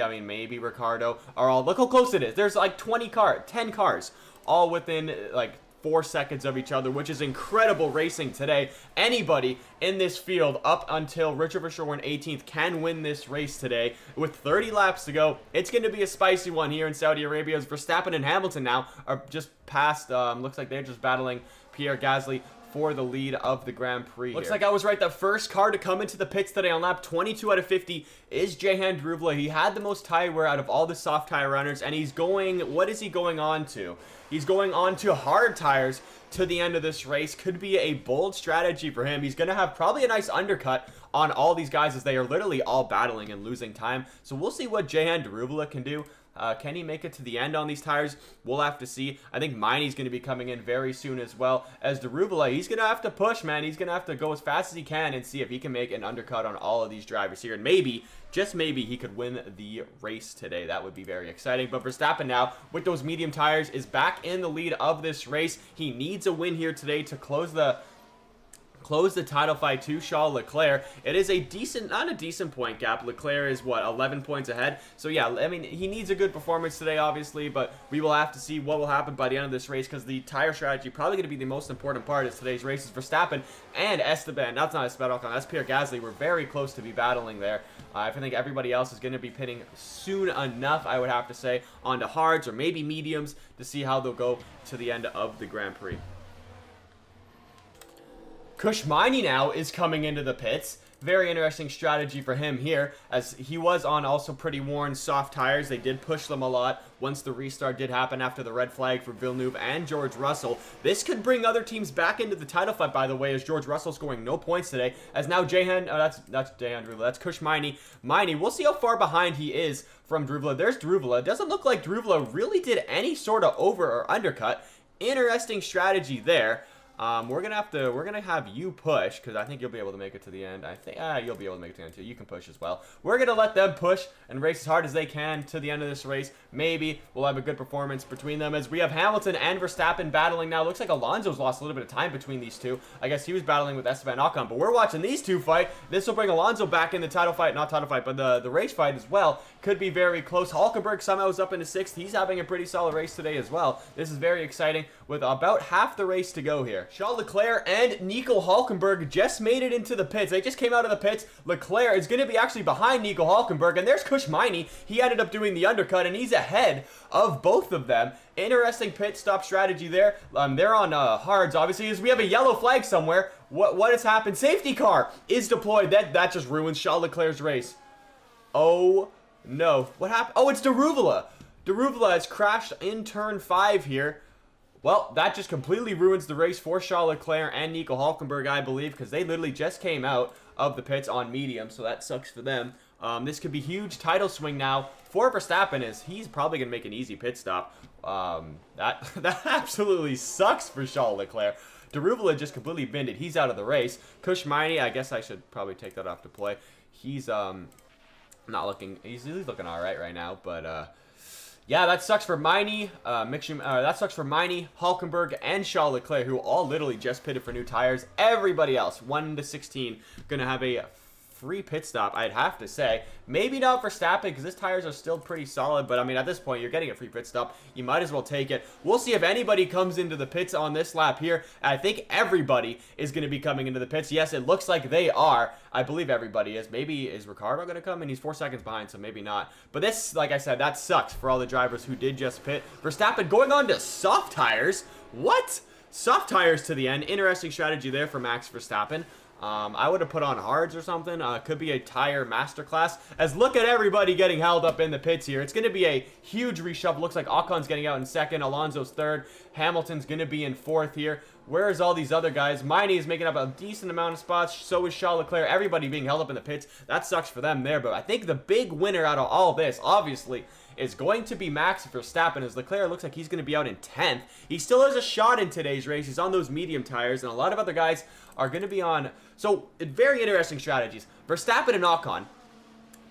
Ricciardo, are all, look how close it is. There's like 10 cars, all within like 4 seconds of each other, which is incredible racing today. Anybody in this field up until Richard Verschoor in 18th can win this race today. With 30 laps to go, it's going to be a spicy one here in Saudi Arabia, as Verstappen and Hamilton now are just past, looks like they're just battling Pierre Gasly for the lead of the Grand Prix. Looks like I was right. The first car to come into the pits today on lap 22 out of 50 is Jehan Daruvala. He had the most tire wear out of all the soft tire runners, and he's going, what is he going on to? He's going on to hard tires to the end of this race. Could be a bold strategy for him. He's going to have probably a nice undercut on all these guys as they are literally all battling and losing time. So we'll see what Jehan Daruvala can do. Can he make it to the end on these tires? We'll have to see. I think Maini's going to be coming in very soon as well. As Daruvala, he's going to have to push, man. He's going to have to go as fast as he can and see if he can make an undercut on all of these drivers here. And maybe, just maybe, he could win the race today. That would be very exciting. But Verstappen now, with those medium tires, is back in the lead of this race. He needs a win here today to close the title fight to Charles Leclerc. It is a decent, not a decent point gap. Leclerc is, what, 11 points ahead? So, yeah, I mean, he needs a good performance today, obviously, but we will have to see what will happen by the end of this race because the tire strategy probably going to be the most important part of today's race. Is Verstappen and Esteban, that's not Esteban Ocon, that's Pierre Gasly. We're very close to be battling there. I think everybody else is going to be pitting soon enough, I would have to say, onto hards or maybe mediums to see how they'll go to the end of the Grand Prix. Maini now is coming into the pits. Very interesting strategy for him here, as he was on also pretty worn soft tires. They did push them a lot once the restart did happen after the red flag for Villeneuve and George Russell. This could bring other teams back into the title fight, by the way, as George Russell scoring no points today. As now Jehan, that's Jehan Daruvala, that's Maini. We'll see how far behind he is from Daruvala. There's Daruvala. It doesn't look like Daruvala really did any sort of over or undercut. Interesting strategy there. We're gonna have you push because I think you'll be able to make it to the end. I think you'll be able to make it to the end too. You can push as well. We're gonna let them push and race as hard as they can to the end of this race. Maybe we'll have a good performance between them as we have Hamilton and Verstappen battling now. Looks like Alonso's lost a little bit of time between these two. I guess he was battling with Esteban Ocon, but we're watching these two fight. This will bring Alonso back in the title fight, not title fight, but the race fight as well. Could be very close. Hulkenberg somehow is up into 6th. He's having a pretty solid race today as well. This is very exciting with about half the race to go here. Charles Leclerc and Nico Hulkenberg just made it into the pits. They just came out of the pits. Leclerc is going to be actually behind Nico Hulkenberg, and there's Maini. He ended up doing the undercut, and he's ahead of both of them. Interesting pit stop strategy there. They're on hards, obviously, as we have a yellow flag somewhere. What has happened? Safety car is deployed. That just ruins Charles Leclerc's race. Oh, no. What happened? Oh, it's Daruvala. Daruvala has crashed in turn 5 here. Well, that just completely ruins the race for Charles Leclerc and Nico Hulkenberg, I believe, because they literally just came out of the pits on medium, so that sucks for them. This could be huge title swing now for Verstappen, as he's probably going to make an easy pit stop. That absolutely sucks for Charles Leclerc. Daruvala just completely binned it. He's out of the race. Maini, I guess I should probably take that off to play. He's not looking, he's looking all right now, but yeah, that sucks for Maini. That sucks for Maini, Hulkenberg, and Charles Leclerc, who all literally just pitted for new tires. Everybody else, 1 to 16, gonna have a free pit stop, I'd have to say. Maybe not for Verstappen, because his tires are still pretty solid, but I mean, at this point, you're getting a free pit stop. You might as well take it. We'll see if anybody comes into the pits on this lap here. I think everybody is going to be coming into the pits. Yes, it looks like they are. I believe everybody is. Maybe is Ricciardo going to come? And he's 4 seconds behind, so maybe not. But this, like I said, that sucks for all the drivers who did just pit. Verstappen going on to soft tires. What? Soft tires to the end. Interesting strategy there for Max Verstappen. I would have put on hards or something. Could be a tire masterclass. As look at everybody getting held up in the pits here. It's going to be a huge reshuffle. Looks like Ocon's getting out in 2nd. Alonso's 3rd. Hamilton's going to be in 4th here. Where's all these other guys? Maini is making up a decent amount of spots. So is Charles Leclerc. Everybody being held up in the pits. That sucks for them there. But I think the big winner out of all this, obviously, is going to be Max Verstappen, as Leclerc looks like he's going to be out in 10th. He still has a shot in today's race. He's on those medium tires, and a lot of other guys are going to be on. So, very interesting strategies. Verstappen and Ocon,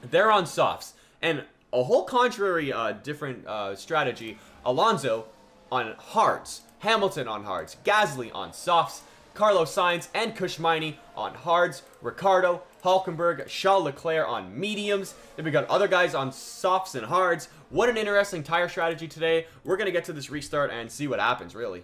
they're on softs. And a whole contrary different strategy. Alonso on hards. Hamilton on hards. Gasly on softs. Carlos Sainz and Maini on hards. Ricciardo, Hulkenberg, Charles Leclerc on mediums. Then we got other guys on softs and hards. What an interesting tire strategy today. We're going to get to this restart and see what happens, really.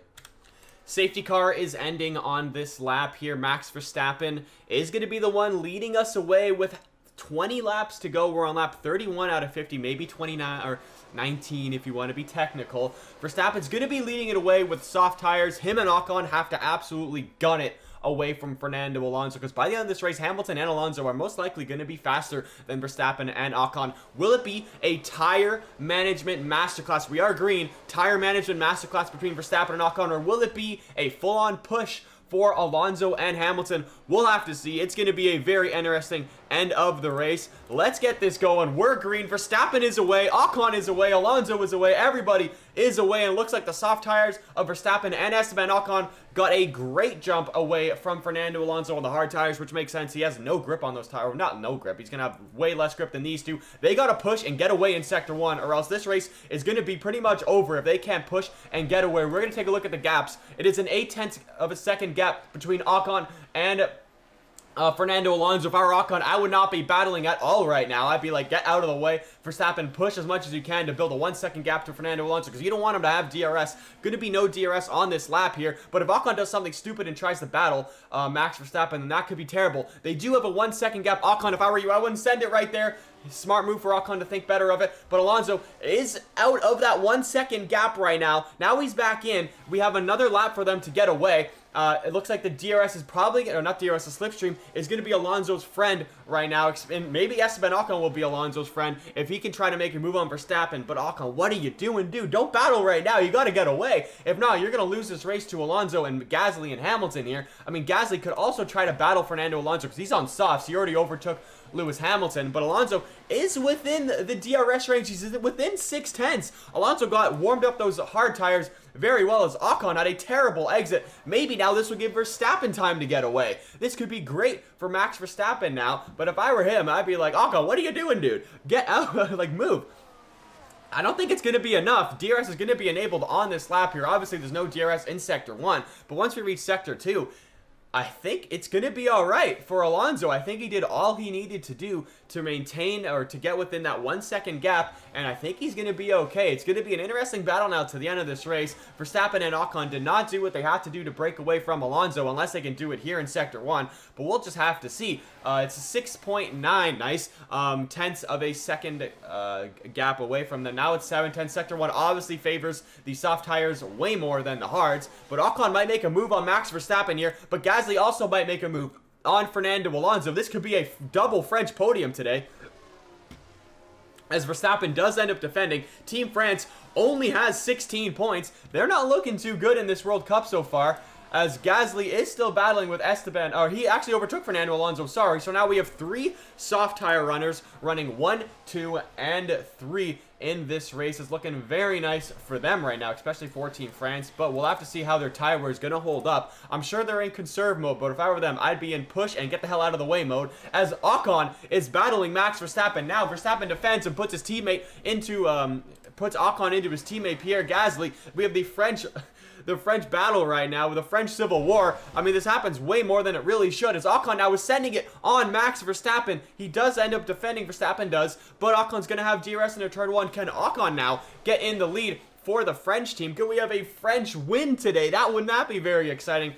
Safety car is ending on this lap here. Max Verstappen is going to be the one leading us away with 20 laps to go. We're on lap 31 out of 50, maybe 29, or 19 if you want to be technical. Verstappen's going to be leading it away with soft tires. Him and Ocon have to absolutely gun it away from Fernando Alonso, because by the end of this race, Hamilton and Alonso are most likely going to be faster than Verstappen and Ocon. Will it be a tire management masterclass? We are green. Tire management masterclass between Verstappen and Ocon, or will it be a full-on push for Alonso and Hamilton? We'll have to see. It's going to be a very interesting end of the race. Let's get this going. We're green. Verstappen is away. Ocon is away. Alonso is away. Everybody is away. And it looks like the soft tires of Verstappen and Esteban Ocon got a great jump away from Fernando Alonso on the hard tires, which makes sense. He has no grip on those tires. Not no grip. He's going to have way less grip than these two. They got to push and get away in Sector 1, or else this race is going to be pretty much over if they can't push and get away. We're going to take a look at the gaps. It is an 0.8 of a second gap between Ocon and Fernando Alonso. If I were Ocon, I would not be battling at all right now. I'd be like, get out of the way. Verstappen, push as much as you can to build a 1 second gap to Fernando Alonso, because you don't want him to have DRS. Going to be no DRS on this lap here, but if Ocon does something stupid and tries to battle Max Verstappen, then that could be terrible. They do have a 1 second gap. Ocon, if I were you, I wouldn't send it right there. Smart move for Ocon to think better of it, but Alonso is out of that 1 second gap right now. Now he's back in. We have another lap for them to get away. It looks like the DRS is probably, or not DRS, the slipstream is going to be Alonso's friend right now. And maybe Esteban Ocon will be Alonso's friend if he can try to make a move on Verstappen. But Ocon, what are you doing, dude? Don't battle right now. You got to get away. If not, you're going to lose this race to Alonso and Gasly and Hamilton here. I mean, Gasly could also try to battle Fernando Alonso because he's on softs. He already overtook Lewis Hamilton, but Alonso is within the DRS range. He's within 6/10. Alonso got warmed up those hard tires very well as Ocon had a terrible exit. Maybe now this will give Verstappen time to get away. This could be great for Max Verstappen now, but if I were him, I'd be like, Ocon, what are you doing, dude? Get out, like, move. I don't think it's going to be enough. DRS is going to be enabled on this lap here. Obviously, there's no DRS in Sector 1, but once we reach Sector 2, I think it's going to be all right for Alonso. I think he did all he needed to do to maintain or to get within that 1 second gap, and I think he's going to be okay. It's going to be an interesting battle now to the end of this race. Verstappen and Ocon did not do what they had to do to break away from Alonso unless they can do it here in Sector 1, but we'll just have to see. It's a 6.9, nice, tenths of a second gap away from them. Now it's 7/10. Sector 1 obviously favors the soft tires way more than the hards, but Ocon might make a move on Max Verstappen here, but Gasly also might make a move on Fernando Alonso. This could be a double French podium today, as Verstappen does end up defending. Team France only has 16 points. They're not looking too good in this World Cup so far, as Gasly is still battling with Esteban, or he actually overtook Fernando Alonso, sorry. So now we have 3 soft tire runners running 1, 2, and 3 in this race. It's looking very nice for them right now, especially for Team France, but we'll have to see how their tire wear is going to hold up. I'm sure they're in conserve mode, but if I were them, I'd be in push and get the hell out of the way mode, as Ocon is battling Max Verstappen. Now Verstappen defends and puts his teammate into, puts Ocon into his teammate Pierre Gasly. We have the French battle right now with the French Civil War. I mean, this happens way more than it really should, as Ocon now is sending it on Max Verstappen. He does end up defending, Verstappen does, but Ocon's going to have DRS in turn 1. Can Ocon now get in the lead for the French team? Could we have a French win today? That would not be very exciting,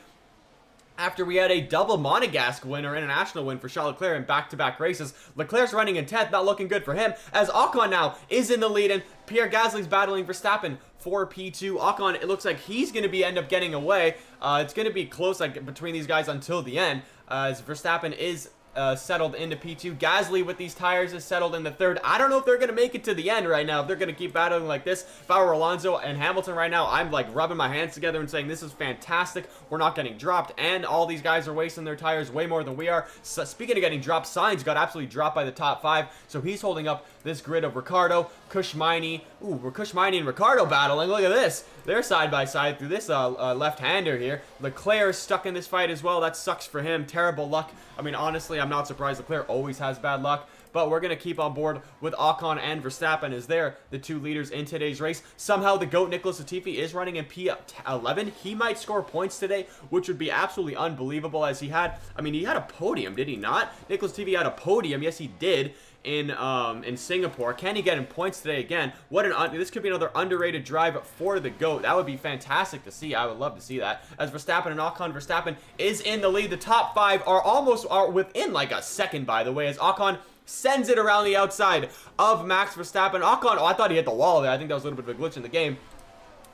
after we had a double Monegasque win or international win for Charles Leclerc in back-to-back races. Leclerc's running in 10th, not looking good for him, as Ocon now is in the lead, and Pierre Gasly's battling Verstappen for P2. Ocon, it looks like he's going to end up getting away. It's going to be close, like, between these guys until the end, as Verstappen is settled into P2. Gasly with these tires is settled in the 3rd. I don't know if they're going to make it to the end right now, if they're going to keep battling like this. If I were Alonso and Hamilton right now, I'm like rubbing my hands together and saying this is fantastic. We're not getting dropped, and all these guys are wasting their tires way more than we are. So, speaking of getting dropped, Sainz got absolutely dropped by the top 5, so he's holding up this grid of Ricciardo, Maini. Ooh, we're Maini and Ricciardo battling. Look at this. They're side by side through this left-hander here. Leclerc is stuck in this fight as well. That sucks for him. Terrible luck. I mean, honestly, I'm not surprised. Leclerc always has bad luck, but we're going to keep on board with Ocon and Verstappen as they're the 2 leaders in today's race. Somehow the GOAT Nicholas Latifi is running in P11. He might score points today, which would be absolutely unbelievable, as he had a podium, did he not? Nicholas Latifi had a podium. Yes, he did. In Singapore. Can he get in points today again? This could be another underrated drive for the GOAT. That would be fantastic to see. I would love to see that. As Verstappen and Ocon, Verstappen is in the lead. The top 5 are within like a second, by the way, as Ocon sends it around the outside of Max Verstappen. Ocon, oh, I thought he hit the wall there. I think that was a little bit of a glitch in the game.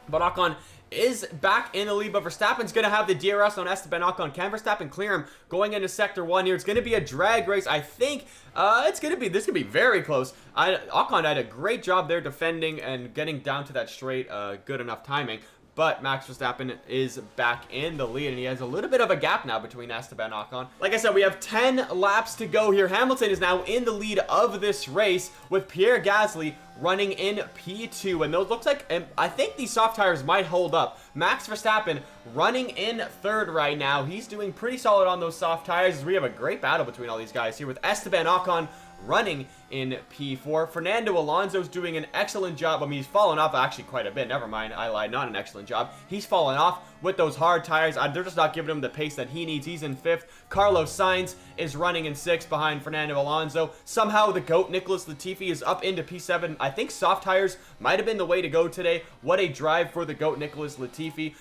But Ocon is back in the lead, but Verstappen's going to have the DRS on Esteban Ocon. Can Verstappen clear him going into Sector 1 here? It's going to be a drag race. I think this could be very close. Ocon had a great job there defending and getting down to that straight, good enough timing. But Max Verstappen is back in the lead, and he has a little bit of a gap now between Esteban Ocon. Like I said, we have 10 laps to go here. Hamilton is now in the lead of this race with Pierre Gasly running in P2, and those looks like, I think these soft tires might hold up. Max Verstappen running in third right now. He's doing pretty solid on those soft tires. We have a great battle between all these guys here with Esteban Ocon running in P4. Fernando Alonso's doing an excellent job. I mean, he's fallen off actually quite a bit. Never mind, I lied, not an excellent job. He's fallen off with those hard tires. They're just not giving him the pace that he needs. He's in 5th. Carlos Sainz is running in 6th behind Fernando Alonso. Somehow the GOAT, Nicholas Latifi, is up into P7. I think soft tires might have been the way to go today. What a drive for the GOAT, Nicholas Latifi.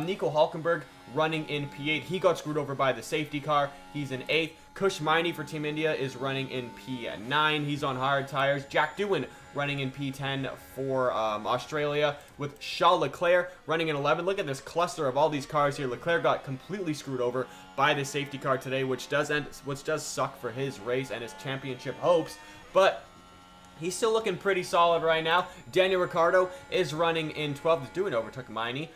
Nico Hulkenberg running in P8. He got screwed over by the safety car. He's in 8th. Kush Maini for Team India is running in P9. He's on hard tires. Jack Doohan running in P10 for Australia, with Charles Leclerc running in 11. Look at this cluster of all these cars here. Leclerc got completely screwed over by the safety car today, which does suck for his race and his championship hopes. But he's still looking pretty solid right now. Daniel Ricciardo is running in 12th. Doohan overtook Maini.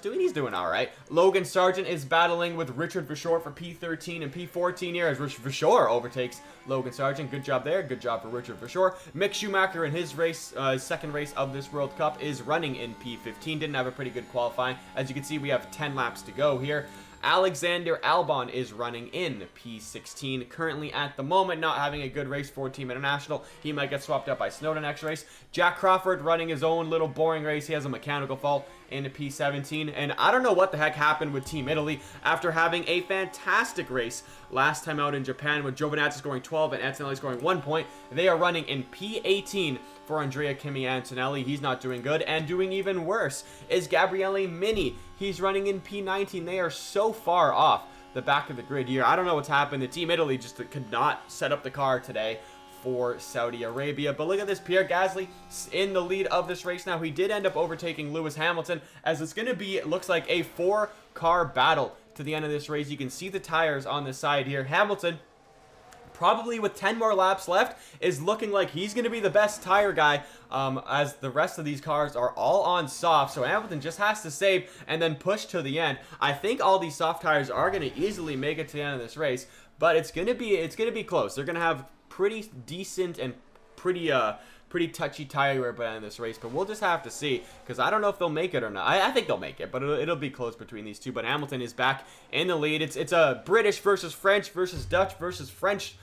He's doing all right. Logan Sargeant is battling with Richard Verschoor for P13 and P14 here as Verschoor overtakes Logan Sargeant. Good job there. Good job for Richard Verschoor. Mick Schumacher in his race, second race of this World Cup, is running in P15. Didn't have a pretty good qualifying. As you can see, we have 10 laps to go here. Alexander Albon is running in P16. Currently, at the moment, not having a good race for Team International. He might get swapped out by Tsunoda next race. Jack Crawford running his own little boring race. He has a mechanical fault in P17. And I don't know what the heck happened with Team Italy after having a fantastic race last time out in Japan with Giovinazzi scoring 12 and Antonelli scoring 1 point. They are running in P18 for Andrea Kimi Antonelli. He's not doing good. And doing even worse is Gabriele Mini. He's running in P19. They are so far off the back of the grid here. I don't know what's happened. The Team Italy just could not set up the car today for Saudi Arabia. But look at this, Pierre Gasly in the lead of this race now. He did end up overtaking Lewis Hamilton, as it's going to be, it looks like, a 4-car battle to the end of this race. You can see the tires on the side here. Hamilton, probably with 10 more laps left, is looking like he's going to be the best tire guy, as the rest of these cars are all on soft. So Hamilton just has to save and then push to the end. I think all these soft tires are going to easily make it to the end of this race, but it's going to be close. They're going to have pretty decent and pretty touchy tire wear by the end of this race, but we'll just have to see, because I don't know if they'll make it or not. I think they'll make it, but it'll be close between these two. But Hamilton is back in the lead. It's a British versus French versus Dutch versus French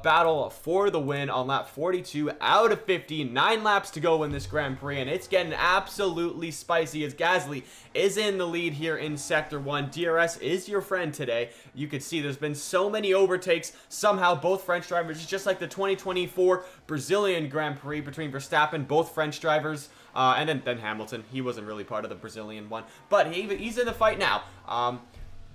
battle for the win on lap 42 out of 50. 9 laps to go in this Grand Prix, and it's getting absolutely spicy as Gasly is in the lead here in Sector 1. DRS is your friend today. You can see there's been so many overtakes. Somehow both French drivers, just like the 2024 Brazilian Grand Prix between Verstappen, both French drivers, and then Hamilton. He wasn't really part of the Brazilian one, but he's in the fight now.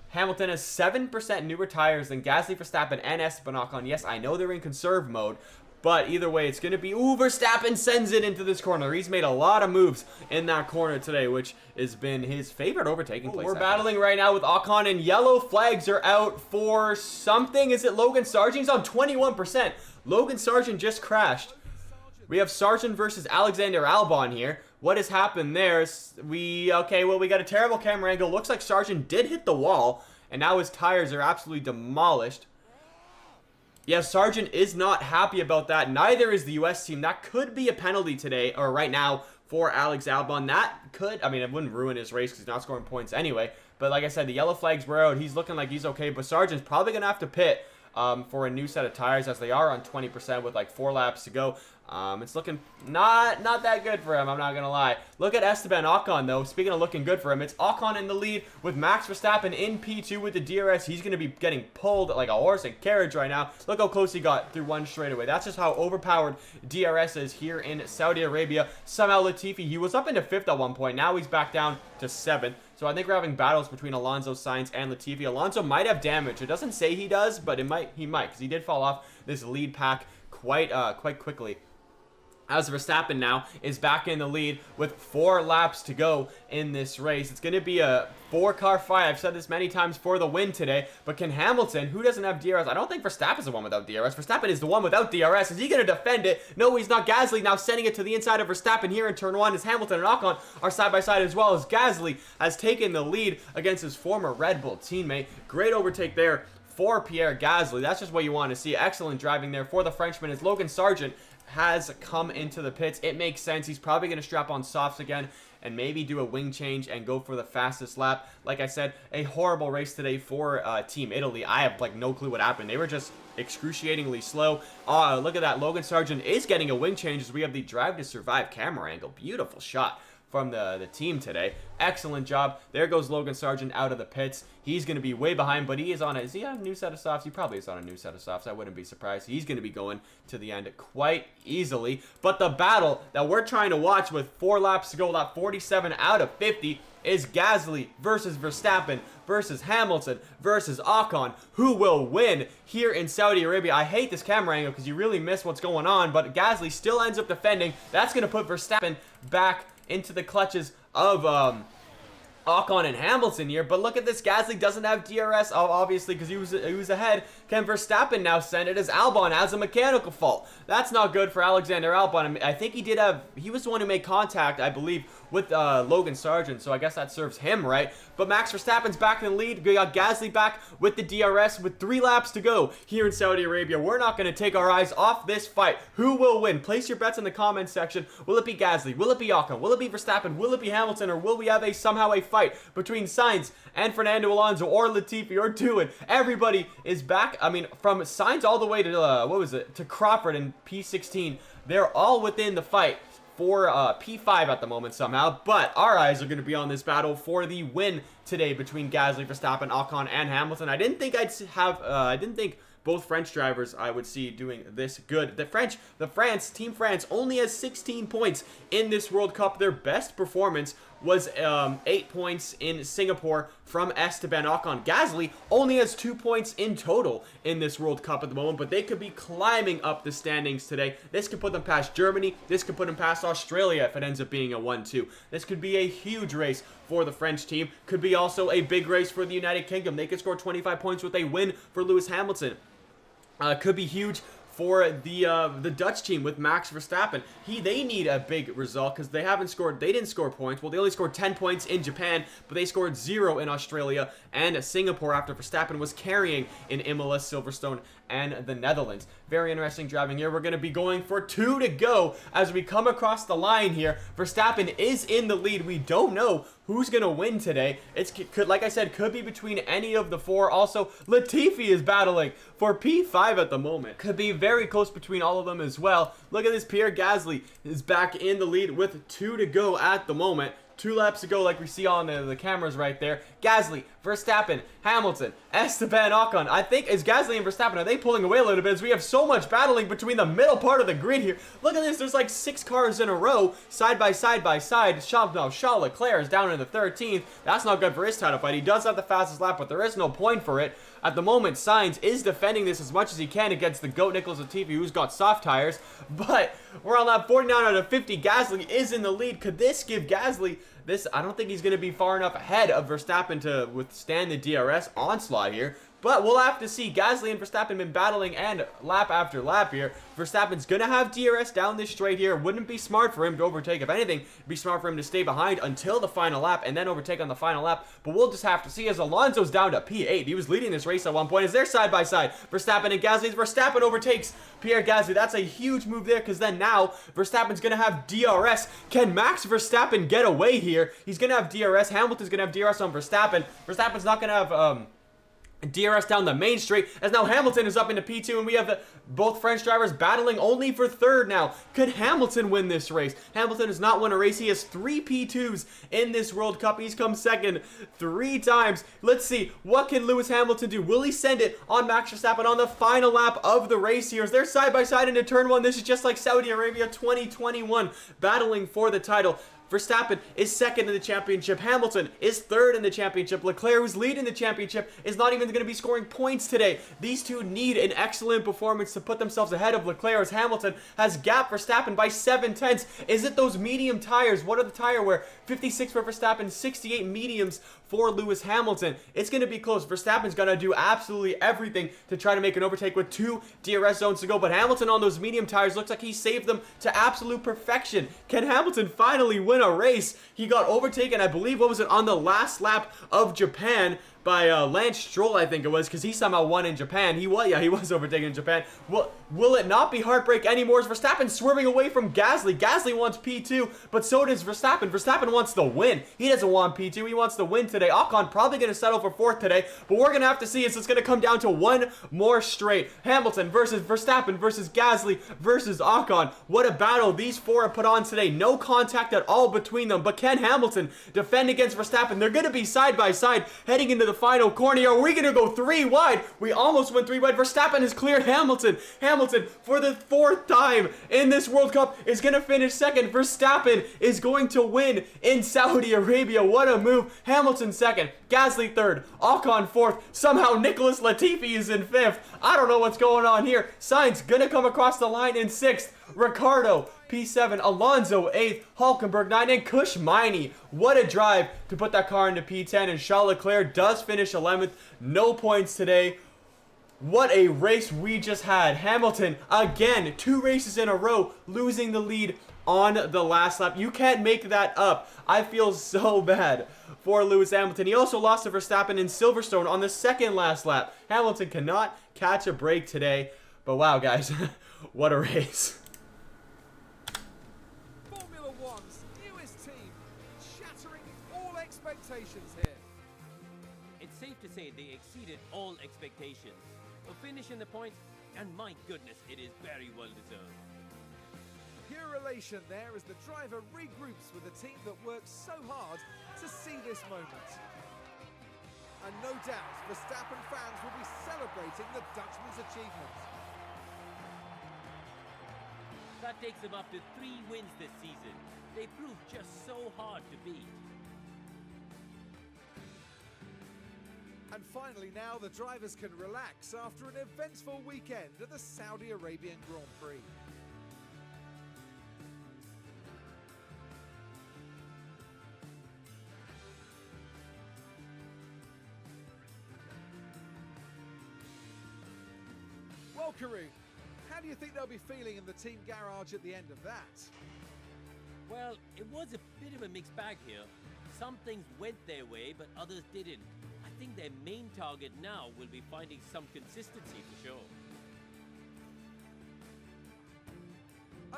Hamilton has 7% newer tires than Gasly, Verstappen, and Esteban Ocon. Yes, I know they're in conserve mode, but either way, it's going to be... Ooh, Verstappen sends it into this corner. He's made a lot of moves in that corner today, which has been his favorite overtaking place. We're battling right now with Ocon, and yellow flags are out for something. Is it Logan Sargeant? He's on 21%. Logan Sargeant just crashed. We have Sargeant versus Alexander Albon here. What has happened there? We got a terrible camera angle. Looks like Sargeant did hit the wall, and now his tires are absolutely demolished. Yeah, Sargeant is not happy about that. Neither is the US team. That could be a penalty today, or right now, for Alex Albon. That could, I mean, it wouldn't ruin his race because he's not scoring points anyway. But like I said, the yellow flags were out. He's looking like he's okay, but Sargeant's probably going to have to pit for a new set of tires, as they are on 20% with like 4 laps to go. It's looking not that good for him, I'm not going to lie. Look at Esteban Ocon, though. Speaking of looking good for him, it's Ocon in the lead with Max Verstappen in P2 with the DRS. He's going to be getting pulled like a horse and carriage right now. Look how close he got through one straightaway. That's just how overpowered DRS is here in Saudi Arabia. Somehow Latifi, he was up into 5th at one point. Now he's back down to 7th. So I think we're having battles between Alonso, Sainz, and Latifi. Alonso might have damage. It doesn't say he does, but he might, because he did fall off this lead pack quite quickly. As Verstappen now is back in the lead with 4 laps to go in this race. It's going to be a 4-car fight. I've said this many times, for the win today. But can Hamilton, who doesn't have DRS? I don't think Verstappen's the one without DRS. Verstappen is the one without DRS. Is he going to defend it? No, he's not. Gasly now sending it to the inside of Verstappen here in turn 1 as Hamilton and Ocon are side by side, as well as Gasly has taken the lead against his former Red Bull teammate. Great overtake there for Pierre Gasly. That's just what you want to see. Excellent driving there for the Frenchman as Logan Sargeant has come into the pits. It makes sense. He's probably going to strap on softs again and maybe do a wing change and go for the fastest lap. Like I said, a horrible race today for Team Italy. I have like no clue what happened. They were just excruciatingly slow. Look at that. Logan Sargeant is getting a wing change as we have the Drive to Survive camera angle. Beautiful shot from the team today. Excellent job. There goes Logan Sargeant out of the pits. He's going to be way behind, but he is on is he on a new set of softs? He probably is on a new set of softs. I wouldn't be surprised. He's going to be going to the end quite easily. But the battle that we're trying to watch with 4 laps to go, lap 47 out of 50, is Gasly versus Verstappen versus Hamilton versus Ocon. Who will win here in Saudi Arabia? I hate this camera angle because you really miss what's going on, but Gasly still ends up defending. That's going to put Verstappen back into the clutches of Ocon and Hamilton here. But look at this. Gasly doesn't have DRS, obviously, because he was ahead. Can Verstappen now send it as Albon has a mechanical fault? That's not good for Alexander Albon. I think he was the one who made contact, I believe, with Logan Sargeant, so I guess that serves him right. But Max Verstappen's back in the lead. We got Gasly back with the DRS with 3 laps to go here in Saudi Arabia. We're not going to take our eyes off this fight. Who will win? Place your bets in the comments section. Will it be Gasly? Will it be Ocon? Will it be Verstappen? Will it be Hamilton? Or will we have somehow a fight between Sainz and Fernando Alonso or Latifi or Doohan? Everybody is back. I mean, from Sainz all the way to, to Crawford in P16. They're all within the fight for P5 at the moment somehow, but our eyes are going to be on this battle for the win today between Gasly, Verstappen, Ocon, and Hamilton. I didn't think both French drivers I would see doing this good. Team France only has 16 points in this World Cup. Their best performance was 8 points in Singapore from Esteban Ocon. Gasly only has 2 points in total in this World Cup at the moment, but they could be climbing up the standings today. This could put them past Germany. This could put them past Australia if it ends up being a 1-2. This could be a huge race for the French team. Could be also a big race for the United Kingdom. They could score 25 points with a win for Lewis Hamilton. Could be huge for the Dutch team with Max Verstappen. They need a big result because they didn't score points. Well, they only scored 10 points in Japan, but they scored 0 in Australia and Singapore after Verstappen was carrying in Imola, Silverstone, and the Netherlands. Very interesting driving here. We're going to be going for 2 to go as we come across the line here. Verstappen is in the lead. We don't know who's going to win today. Like I said, could be between any of the 4. Also, Latifi is battling for P5 at the moment. Could be very close between all of them as well. Look at this. Pierre Gasly is back in the lead with 2 to go at the moment. 2 laps to go like we see on the cameras right there. Gasly, Verstappen, Hamilton, Esteban Ocon. I think is Gasly and Verstappen, are they pulling away a little bit as we have so much battling between the middle part of the grid here. Look at this. There's like 6 cars in a row, side by side by side. Charles Leclerc is down in the 13th. That's not good for his title fight. He does have the fastest lap, but there is no point for it. At the moment, Sainz is defending this as much as he can against the GOAT Nicholas Latifi, who's got soft tires. But we're on lap 49 out of 50. Gasly is in the lead. Could this give Gasly this? I don't think he's going to be far enough ahead of Verstappen to withstand the DRS onslaught here. But we'll have to see. Gasly and Verstappen have been battling and lap after lap here. Verstappen's going to have DRS down this straight here. Wouldn't be smart for him to overtake. If anything, it'd be smart for him to stay behind until the final lap and then overtake on the final lap. But we'll just have to see as Alonso's down to P8. He was leading this race at one point. As they're side by side, Verstappen and Gasly. Verstappen overtakes Pierre Gasly. That's a huge move there because then now Verstappen's going to have DRS. Can Max Verstappen get away here? He's going to have DRS. Hamilton's going to have DRS on Verstappen. Verstappen's not going to have DRS down the main straight, as now Hamilton is up into P2, and we have both French drivers battling only for 3rd now. Could Hamilton win this race? Hamilton has not won a race. He has 3 P2s in this World Cup. He's come 2nd 3 times. Let's see, what can Lewis Hamilton do? Will he send it on Max Verstappen on the final lap of the race here? As they're side by side into turn 1. This is just like Saudi Arabia 2021, battling for the title. Verstappen is second in the championship. Hamilton is third in the championship. Leclerc, who's leading the championship, is not even going to be scoring points today. These two need an excellent performance to put themselves ahead of Leclerc, as Hamilton has gapped Verstappen by 7/10. Is it those medium tires? What are the tire wear? 56 for Verstappen, 68 mediums for Lewis Hamilton. It's going to be close. Verstappen's going to do absolutely everything to try to make an overtake with 2 DRS zones to go, but Hamilton on those medium tires looks like he saved them to absolute perfection. Can Hamilton finally win a race? He got overtaken, I believe, what was it, on the last lap of Japan by Lance Stroll, I think it was, because he somehow won in Japan. He was overtaken in Japan. Will it not be heartbreak anymore? Is Verstappen swerving away from Gasly? Gasly wants P2, but so does Verstappen. Verstappen wants the win. He doesn't want P2. He wants the win today. Ocon probably going to settle for 4th today, but we're going to have to see. It's going to come down to one more straight. Hamilton versus Verstappen versus Gasly versus Ocon. What a battle these four have put on today. No contact at all between them, but can Hamilton defend against Verstappen? They're going to be side by side heading into the final corner. Are we going to go 3 wide? We almost went 3 wide. Verstappen has cleared Hamilton. Hamilton, for the 4th time in this World Cup, is going to finish 2nd. Verstappen is going to win in Saudi Arabia. What a move. Hamilton 2nd. Gasly 3rd. Ocon 4th. Somehow Nicholas Latifi is in 5th. I don't know what's going on here. Sainz going to come across the line in 6th. Ricciardo P7, Alonso 8th, Hulkenberg 9, and Maini. What a drive to put that car into P10, and Charles Leclerc does finish 11th. No points today. What a race we just had. Hamilton, again, 2 races in a row, losing the lead on the last lap. You can't make that up. I feel so bad for Lewis Hamilton. He also lost to Verstappen in Silverstone on the 2nd last lap. Hamilton cannot catch a break today. But wow, guys, what a race. Formula One's newest team, shattering all expectations here. It's safe to say they exceeded all expectations. A finish in the points, and my goodness, it is very well deserved. Pure elation there as the driver regroups with a team that worked so hard to see this moment. And no doubt, Verstappen fans will be celebrating the Dutchman's achievement. That takes them up to 3 wins this season. They proved just so hard to beat. And finally now, the drivers can relax after an eventful weekend at the Saudi Arabian Grand Prix. Well, Karun, how do you think they'll be feeling in the team garage at the end of that? Well, it was a bit of a mixed bag here. Some things went their way, but others didn't. I think their main target now will be finding some consistency for sure.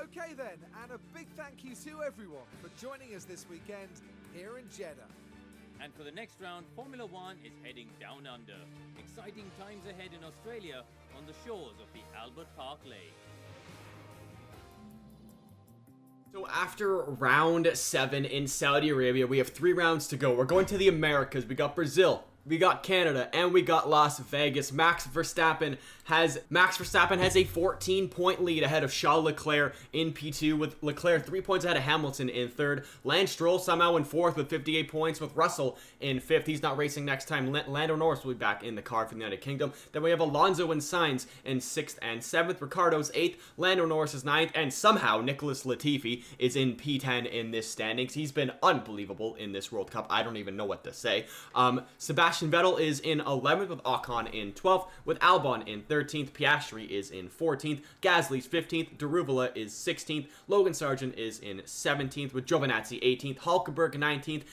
Okay then, and a big thank you to everyone for joining us this weekend here in Jeddah. And for the next round, Formula One is heading down under. Exciting times ahead in Australia on the shores of the Albert Park Lake. So after round 7 in Saudi Arabia, we have 3 rounds to go. We're going to the Americas. We got Brazil, we got Canada, and we got Las Vegas. Max Verstappen has a 14-point lead ahead of Charles Leclerc in P2, with Leclerc 3 points ahead of Hamilton in 3rd. Lance Stroll somehow in 4th with 58 points, with Russell in 5th. He's not racing next time. Lando Norris will be back in the car for the United Kingdom. Then we have Alonso and Sainz in 6th and 7th. Ricciardo's 8th. Lando Norris is 9th. And somehow Nicholas Latifi is in P10 in this standings. He's been unbelievable in this World Cup. I don't even know what to say. Sebastian Vettel is in 11th, with Ocon in 12th, with Albon in 13th. Piastri is in 14th. Gasly's 15th. Daruvala is 16th. Logan Sargeant is in 17th, with Giovinazzi 18th. Hulkenberg 19th.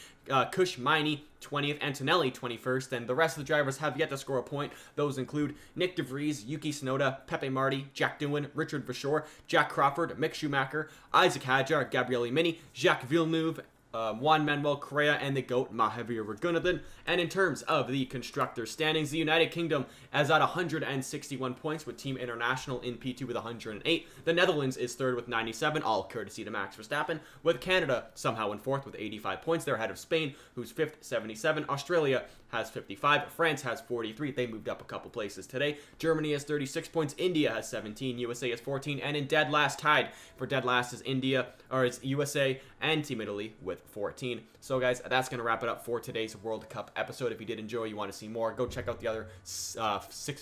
Maini 20th, Antonelli 21st, and the rest of the drivers have yet to score a point. Those include Nick De Vries, Yuki Tsunoda, Pepe Marti, Jack Doohan, Richard Verschoor, Jack Crawford, Mick Schumacher, Isaac Hadjar, Gabriele Mini, Jacques Villeneuve, Juan Manuel Correa and the GOAT Mahavir Ragunathan. And in terms of the constructor standings, the United Kingdom is at 161 points with Team International in P2 with 108. The Netherlands is third with 97, all courtesy to Max Verstappen, with Canada somehow in fourth with 85 points. They're ahead of Spain, who's fifth, 77. Australia has 55. France has 43. They moved up a couple places today. Germany has 36 points. India has 17. USA has 14. And in dead last, tied for dead last, is it's USA and Team Italy with 14. So guys, that's going to wrap it up for today's World Cup episode. If you did enjoy, you want to see more, go check out the other 6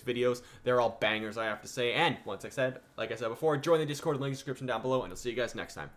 videos. They're all bangers, I have to say. And once I said, like I said before, join the Discord, link in the description down below, and I'll see you guys next time.